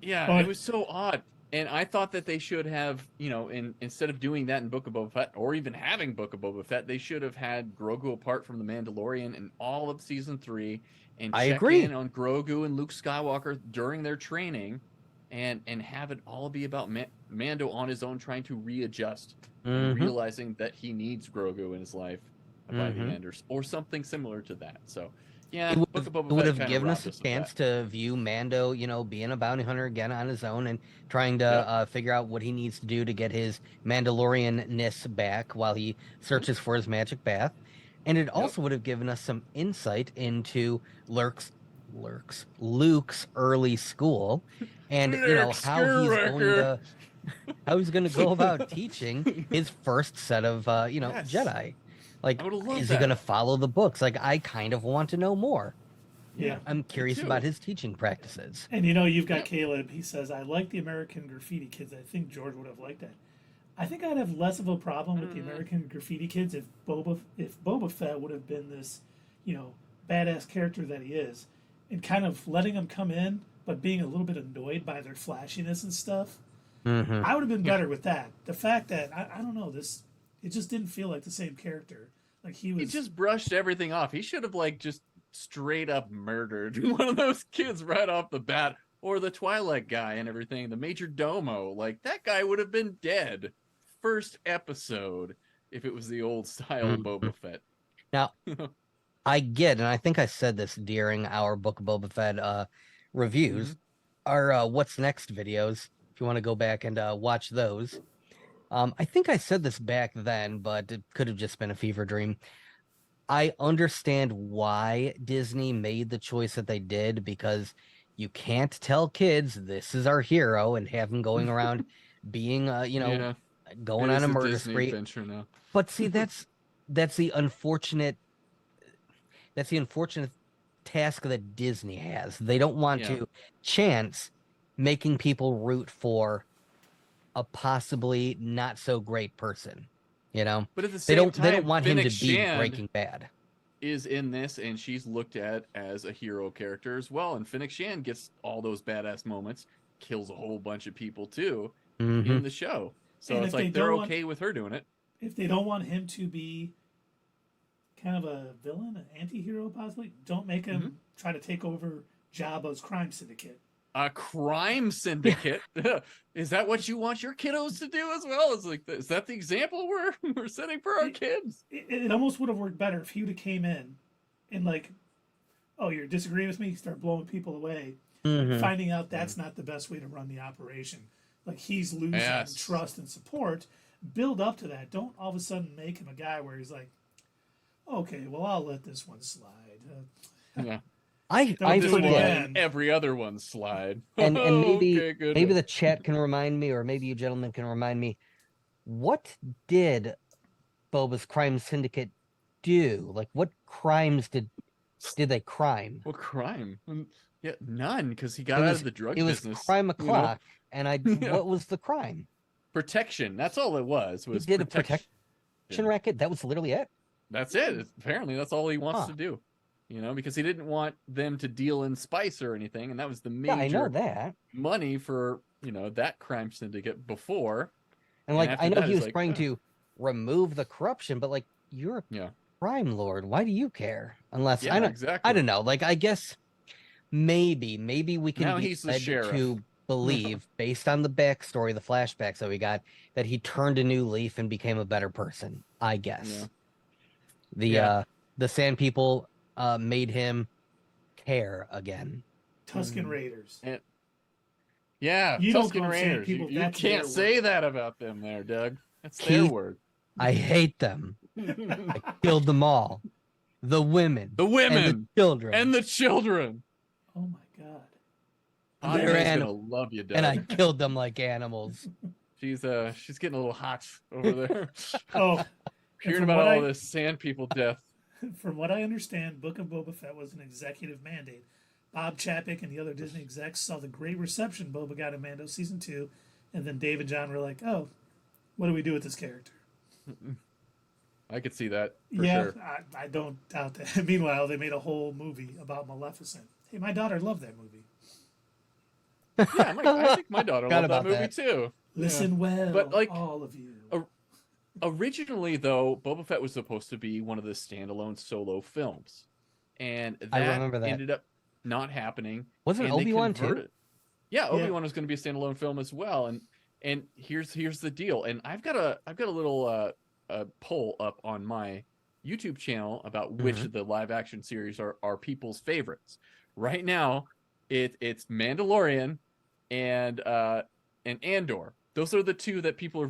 Yeah. It was so odd. And I thought that they should have, instead of doing that in Book of Boba Fett, or even having Book of Boba Fett, they should have had Grogu apart from the Mandalorian in all of season 3, and check in on Grogu and Luke Skywalker during their training, and have it all be about Mando on his own trying to readjust, and realizing that he needs Grogu in his life by the end, or something similar to that. So. Yeah, it would have given us a chance to view Mando, being a bounty hunter again on his own and trying to figure out what he needs to do to get his Mandalorian-ness back while he searches for his magic bath. And it also would have given us some insight into Luke's early school, and how he's going to go about teaching his first set of Jedi. Like, is he going to follow the books? Like, I kind of want to know more. Yeah, I'm curious about his teaching practices. And you've got Caleb. He says, "I like the American Graffiti Kids. I think George would have liked that." I think I'd have less of a problem with the American Graffiti Kids if Boba Fett would have been this, badass character that he is, and kind of letting him come in, but being a little bit annoyed by their flashiness and stuff. I would have been better with that. The fact that I don't know it just didn't feel like the same character. Like he just brushed everything off. He should have just straight up murdered one of those kids right off the bat, or the Twilight guy and everything, the Major Domo. Like, that guy would have been dead first episode if it was the old style Boba Fett. Now, I get, and I think I said this during our Book of Boba Fett reviews, our What's Next videos, if you want to go back and watch those. I think I said this back then, but it could have just been a fever dream. I understand why Disney made the choice that they did, because you can't tell kids this is our hero and have them going around being, going on a murder spree. Now. But see, that's the unfortunate task that Disney has. They don't want to chance making people root for a possibly not so great person. But at the same time, they don't want him to be Shan Breaking Bad. Is in this, and she's looked at as a hero character as well. And Fennec Shan gets all those badass moments, kills a whole bunch of people too in the show. So it's like they're okay with her doing it. If they don't want him to be kind of a villain, an anti-hero possibly, don't make him try to take over Jabba's crime syndicate. A crime syndicate? Is that what you want your kiddos to do as well? It's like, is that the example we're setting for our kids? It almost would have worked better if he would have came in and you're disagreeing with me, start blowing people away, finding out that's not the best way to run the operation. Like, he's losing trust and support. Build up to that. Don't all of a sudden make him a guy where he's like, okay, well, I'll let this one slide. I forget every other one slide. And maybe the chat can remind me, or maybe you gentlemen can remind me, what did Boba's crime syndicate do? Like, what crimes did they crime? What crime? Yeah, none, because he got out of the drug business. It was crime o'clock, and what was the crime? Protection. That's all it was. He did a protection racket. That was literally it. That's it. Apparently, that's all he wants to do. Because he didn't want them to deal in spice or anything, and that was the major money for that crime syndicate before. And I know he was trying to remove the corruption, but you're a crime lord. Why do you care? Unless I don't know. I guess maybe we can be led to believe, based on the backstory, the flashbacks that we got, that he turned a new leaf and became a better person. I guess the Sand People made him care again. Tusken Raiders. Tusken Raiders. You can't say that about them there, Doug. That's their word. I hate them. I killed them all. The women. And the children. Oh my God. They're gonna love you, Doug. And I killed them like animals. She's getting a little hot over there. Hearing about all this Sand People death. From what I understand, Book of Boba Fett was an executive mandate. Bob Chapek and the other Disney execs saw the great reception Boba got in Mando Season 2, and then Dave and John were like, oh, what do we do with this character? I could see that, for sure. I don't doubt that. Meanwhile, they made a whole movie about Maleficent. Hey, my daughter loved that movie. Yeah, I think my daughter loved that movie too. Listen well, but all of you. Originally, though, Boba Fett was supposed to be one of the standalone solo films, and that ended up not happening. Wasn't Obi-Wan too? Yeah, Obi-Wan was going to be a standalone film as well, and here's the deal. And I've got a little poll up on my YouTube channel about which of the live action series are people's favorites. Right now, it's Mandalorian and Andor. Those are the two that people are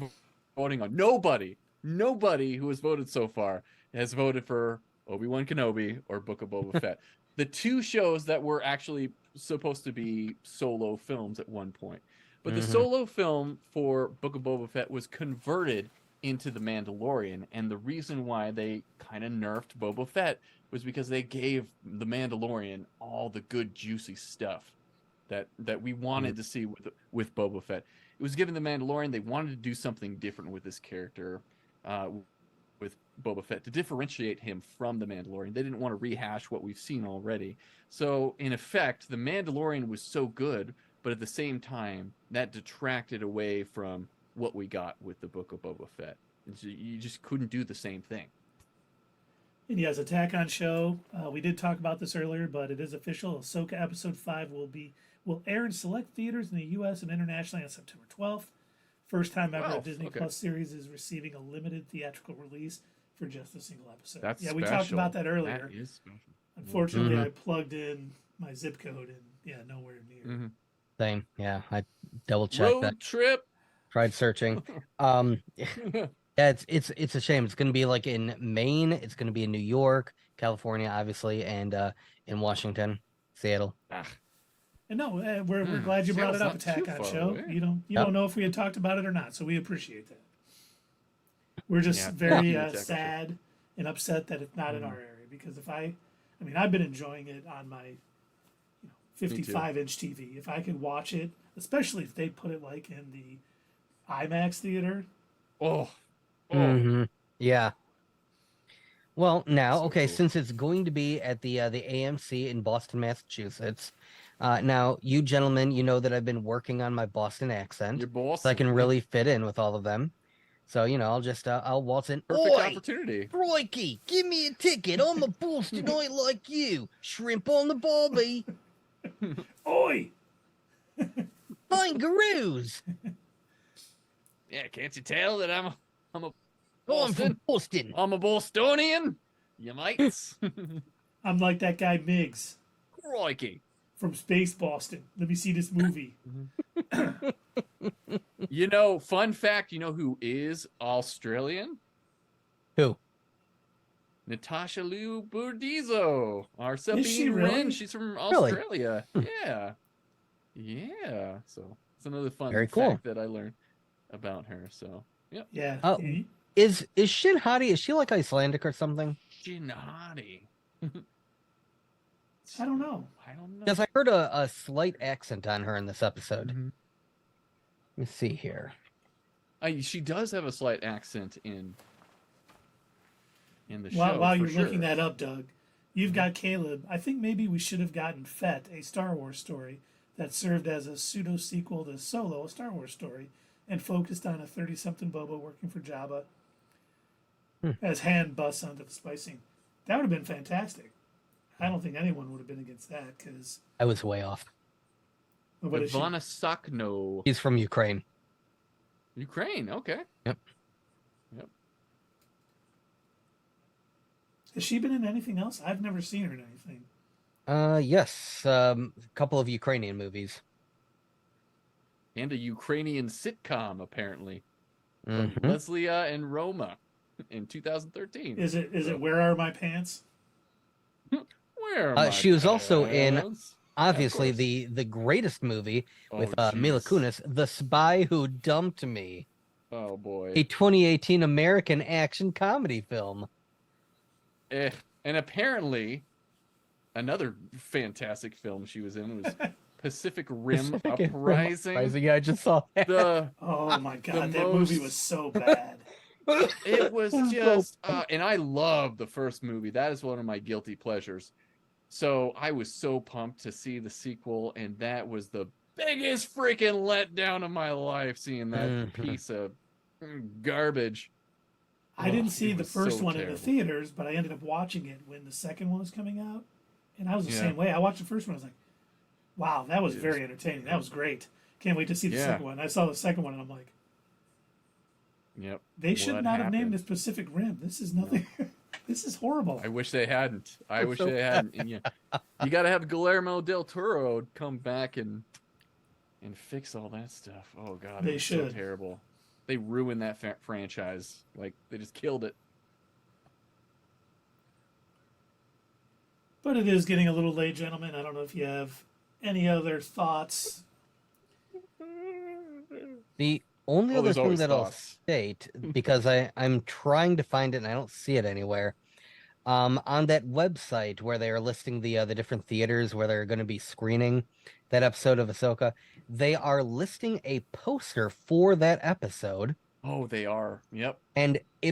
voting on. Nobody who has voted so far has voted for Obi-Wan Kenobi or Book of Boba Fett. The two shows that were actually supposed to be solo films at one point. But the solo film for Book of Boba Fett was converted into The Mandalorian. And the reason why they kind of nerfed Boba Fett was because they gave The Mandalorian all the good, juicy stuff that we wanted to see with Boba Fett. It was given The Mandalorian. They wanted to do something different with this character, with Boba Fett, to differentiate him from The Mandalorian. They didn't want to rehash what we've seen already. So, in effect, The Mandalorian was so good, but at the same time, that detracted away from what we got with the Book of Boba Fett. You just couldn't do the same thing. And yes, Attack on Show. We did talk about this earlier, but it is official. Ahsoka Episode 5 will air in select theaters in the U.S. and internationally on September 12th. First time ever a Disney Plus series is receiving a limited theatrical release for just a single episode. That's we talked about that earlier. That is special. Unfortunately, I plugged in my zip code and nowhere near. Same. Yeah, I double checked that. Road trip. Tried searching. Yeah, it's a shame. It's going to be like in Maine. It's going to be in New York, California, obviously, and in Washington, Seattle. And no, we're glad you brought it up, Attack on Show. Away. You don't know if we had talked about it or not, so we appreciate that. We're just very sad and upset that it's not in our area, because I've been enjoying it on my 55-inch TV. If I could watch it, especially if they put it like in the IMAX theater. Yeah. Well, now, okay, since it's going to be at the AMC in Boston, Massachusetts, now you gentlemen, you know that I've been working on my Boston accent, so I can really fit in with all of them. So I'll waltz in. Perfect opportunity. Crikey, give me a ticket. I'm a Bostonite like you. Shrimp on the barbie. Oi! Kangaroos. Yeah, can't you tell that I'm a I'm from Boston. I'm a Bostonian. You mites. I'm like that guy Miggs. Crikey. From Space Boston. Let me see this movie. Fun fact, who is Australian? Who? Natasha Liu Burdizzo. Our Sabine really? Wren. She's from Australia. Yeah. Yeah. So it's another fun fact that I learned about her. So, yep. Yeah. Is Shin Hati, is she like Icelandic or something? Shin Hati. I don't know. Because I heard a slight accent on her in this episode. Let me see here. She does have a slight accent in the show. While you're looking that up, Doug, you've got Caleb. I think maybe we should have gotten Fett, a Star Wars story that served as a pseudo sequel to Solo, a Star Wars story, and focused on a 30-something Boba working for Jabba as hand busts onto the spicing. That would have been fantastic. I don't think anyone would have been against that, because I was way off. Ivana Sakno. He's from Ukraine. Ukraine, okay. Yep. Has she been in anything else? I've never seen her in anything. Yes. A couple of Ukrainian movies. And a Ukrainian sitcom, apparently. Leslia and Roma in 2013. Is it Where Are My Pants? Where are my she was pants? also in, obviously, the greatest movie with Mila Kunis, The Spy Who Dumped Me. Oh, boy. A 2018 American action comedy film. And apparently, another fantastic film she was in was Pacific Rim Uprising. Yeah, I just saw that. Oh my god, that movie was so bad. It was just, and I love the first movie. That is one of my guilty pleasures. So I was so pumped to see the sequel, and that was the biggest freaking letdown of my life, seeing that piece of garbage. I didn't see the first one in the theaters, but I ended up watching it when the second one was coming out, and I was the same way. I watched the first one, I was like, wow, that was very entertaining. That was great. Can't wait to see the second one. I saw the second one, and I'm like, yep. They should not have named this Pacific Rim. This is nothing. This is horrible. I wish they hadn't. They hadn't. And you got to have Guillermo del Toro come back and fix all that stuff. Oh god, they should. So terrible. They ruined that franchise. Like, they just killed it. But it is getting a little late, gentlemen. I don't know if you have any other thoughts. The only other thing that I'll state, because I'm trying to find it and I don't see it anywhere, on that website where they are listing the different theaters where they're going to be screening that episode of Ahsoka, they are listing a poster for that episode. Oh, they are. Yep.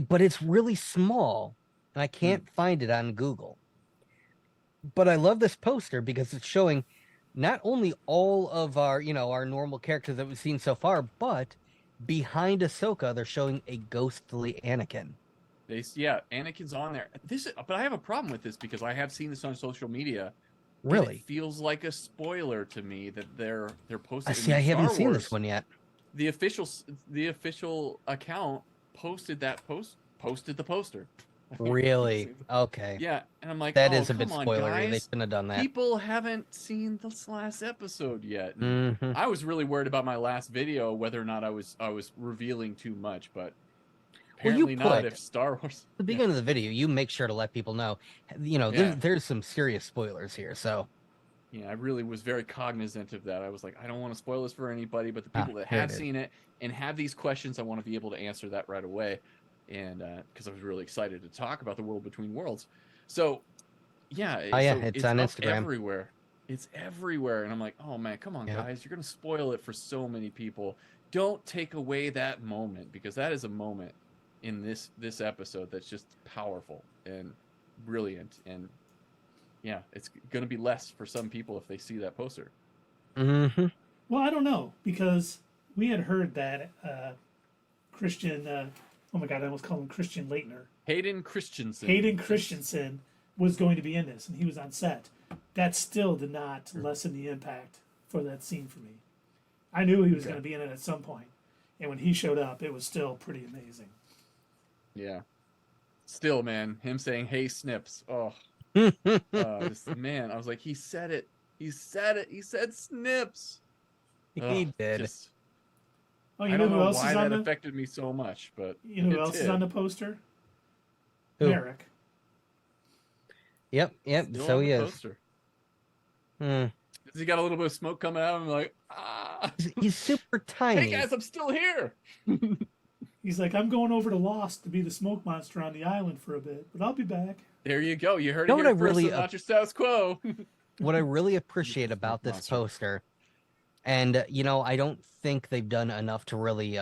But it's really small, and I can't find it on Google. But I love this poster because it's showing not only all of our normal characters that we've seen so far, but behind Ahsoka, they're showing a ghostly Anakin. Anakin's on there. But I have a problem with this because I have seen this on social media. Really? It feels like a spoiler to me that they're posting. I haven't seen this one yet. The official account posted the poster. Really? Okay. Yeah, and I'm like, that is a bit spoilery. Guys. They shouldn't have done that. People haven't seen this last episode yet. I was really worried about my last video whether or not I was revealing too much, but apparently not. If Star Wars, at the beginning of the video, you make sure to let people know. There's some serious spoilers here. So. Yeah, I really was very cognizant of that. I was like, I don't want to spoil this for anybody, but the people that have seen it and have these questions, I want to be able to answer that right away. And because I was really excited to talk about the World Between Worlds. So, yeah. It's on Instagram. Everywhere. It's everywhere. And I'm like, oh, man, come on, guys. You're going to spoil it for so many people. Don't take away that moment, because that is a moment in this episode that's just powerful and brilliant. And, yeah, it's going to be less for some people if they see that poster. Mm-hmm. Well, I don't know, because we had heard that Christian... oh my God, I almost called him Christian Leitner. Hayden Christensen was going to be in this, and he was on set. That still did not lessen the impact for that scene for me. I knew he was going to be in it at some point, and when he showed up, it was still pretty amazing. Yeah. Still, man, him saying, "Hey, Snips." Oh. Man, I was like, he said it. He said Snips. He did. I don't know why that affected me so much, but you know who else is on the poster? Who? Merrick. Yep. Still so on he the is. Poster. Has he got a little bit of smoke coming out? I'm like, ah. He's super tiny. Hey guys, I'm still here. He's like, I'm going over to Lost to be the smoke monster on the island for a bit, but I'll be back. There you go. You heard it here first, not your status quo. What I really appreciate about this poster, and I don't think they've done enough to really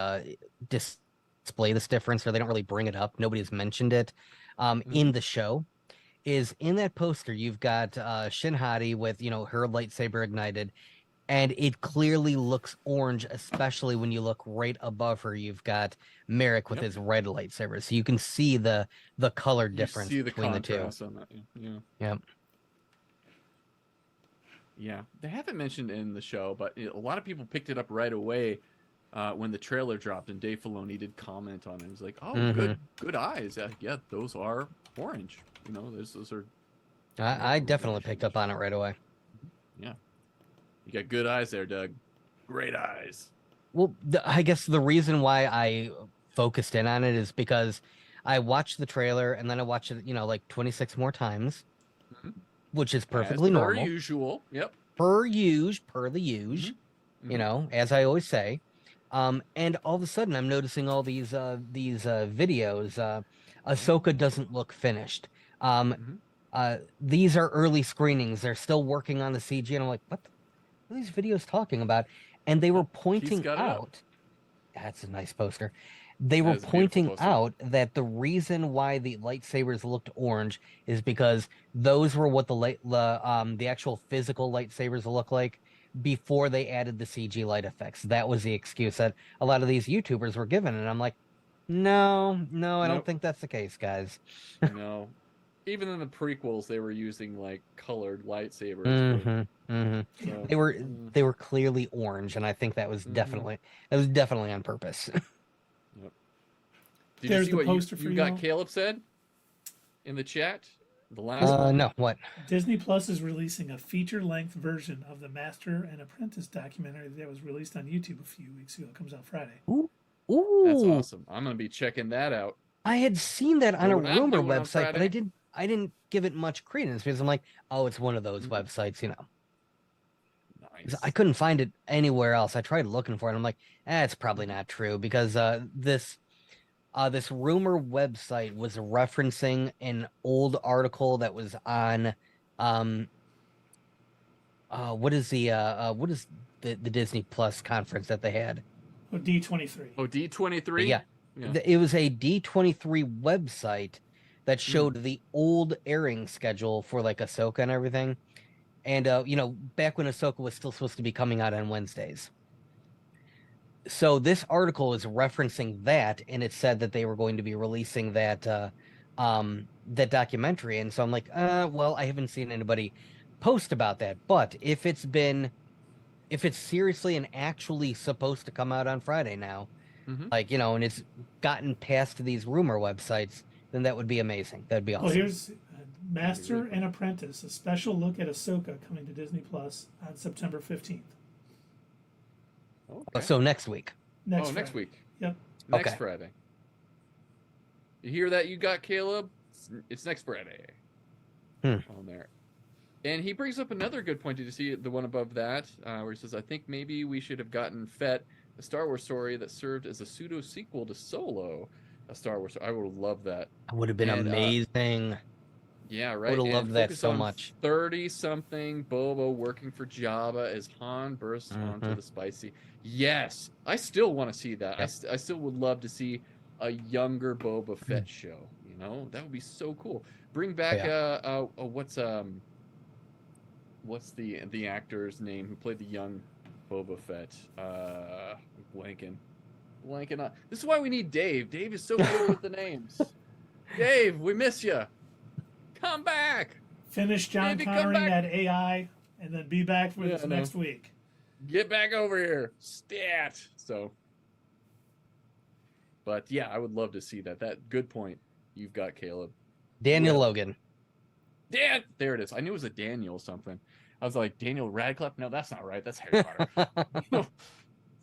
display this difference, or they don't really bring it up. Nobody's mentioned it in the show. Is in that poster you've got Shin Hati with her lightsaber ignited, and it clearly looks orange, especially when you look right above her. You've got Merrick with his red lightsaber, so you can see the color difference between the two. On that. Yeah. Yep. Yeah, they haven't mentioned it in the show, but a lot of people picked it up right away when the trailer dropped, and Dave Filoni did comment on it. He was like, "Oh, good eyes. Yeah, those are orange. Those are." I definitely picked up on it right away. Yeah, you got good eyes there, Doug. Great eyes. Well, I guess the reason why I focused in on it is because I watched the trailer and then I watched it, like 26 more times, which is perfectly normal. Per usual. Yep. Per the usual. As I always say. And all of a sudden, I'm noticing all these videos. Ahsoka doesn't look finished. These are early screenings. They're still working on the CG, and I'm like, what are these videos talking about? And they were pointing out. That's a nice poster. They were pointing out that the reason why the lightsabers looked orange is because those were what the actual physical lightsabers look like before they added the CG light effects. That was the excuse that a lot of these YouTubers were given, and I'm like, no, I don't think that's the case, guys. No. Even in the prequels, they were using like colored lightsabers. So, they were clearly orange, and I think that was definitely on purpose. Yep. Did you see what you got? Caleb said in the chat. The last no, what? Disney Plus is releasing a feature-length version of the Master and Apprentice documentary that was released on YouTube a few weeks ago. It comes out Friday. Ooh. That's awesome. I'm gonna be checking that out. I had seen that on a rumor website, but I I didn't give it much credence because I'm like, oh, it's one of those websites, you know. Nice. I couldn't find it anywhere else. I tried looking for it. And I'm like, it's probably not true because this rumor website was referencing an old article that was on what is the Disney Plus conference that they had? Oh, D23. Oh, D23? Yeah. It was a D23 website that showed the old airing schedule for like Ahsoka and everything. And you know, back when Ahsoka was still supposed to be coming out on Wednesdays. So this article is referencing that, and it said that they were going to be releasing that that documentary. And so I'm like, well, I haven't seen anybody post about that. But if it's seriously and actually supposed to come out on Friday now, like, you know, and it's gotten past these rumor websites, then that would be amazing. That'd be awesome. Well, here's Master and Apprentice, a special look at Ahsoka coming to Disney Plus on September 15th. Okay. So next week. Next week. Yep. Next Friday. You hear that, you got Caleb? It's next Friday. On there. And he brings up another good point. Did you see the one above that? Where he says, I think maybe we should have gotten Fett, a Star Wars story that served as a pseudo-sequel to Solo. A Star Wars story. I would have loved that. That would have been amazing. Yeah, right. I would have loved that so much. 30-something Boba working for Jabba as Han bursts onto the spicy. Yes, I still want to see that. I still would love to see a younger Boba Fett show. You know, that would be so cool. Bring back what's the actor's name who played the young Boba Fett? Blanking. This is why we need Dave. Dave is so good with the names. Dave, we miss you. Come back. Finish John Connoring that AI, and then be back for this next week. Get back over here. Stat. So, but yeah, I would love to see that. That good point. You've got Caleb. Daniel Logan. There it is. I knew it was a Daniel something. I was like, Daniel Radcliffe? No, that's not right. That's Harry Potter.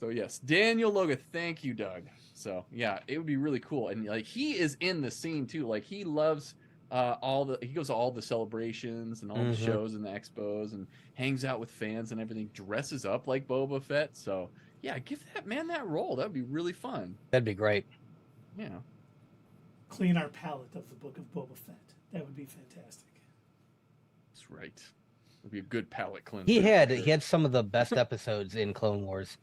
So yes, Daniel Logan. Thank you, Doug. So yeah, it would be really cool. And like, he is in the scene too. Like, he loves he goes to all the celebrations and all the shows and the expos and hangs out with fans and everything, dresses up like Boba Fett. So yeah, give that man that role. That would be really fun. That'd be great. Yeah. Clean our palate of the book of Boba Fett. That would be fantastic. That's right. It would be a good palate cleanser. He had some of the best episodes in Clone Wars.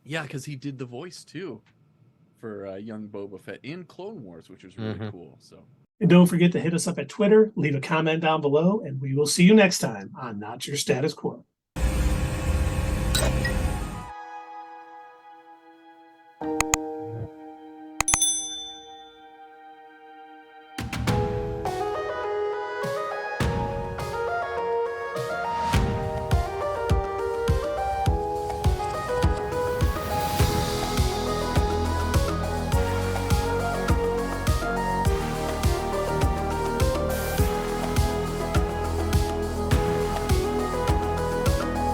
Yeah, because he did the voice too for young Boba Fett in Clone Wars, which was really cool. So, and don't forget to hit us up at Twitter, leave a comment down below, and we will see you next time on Not Your Status Quo.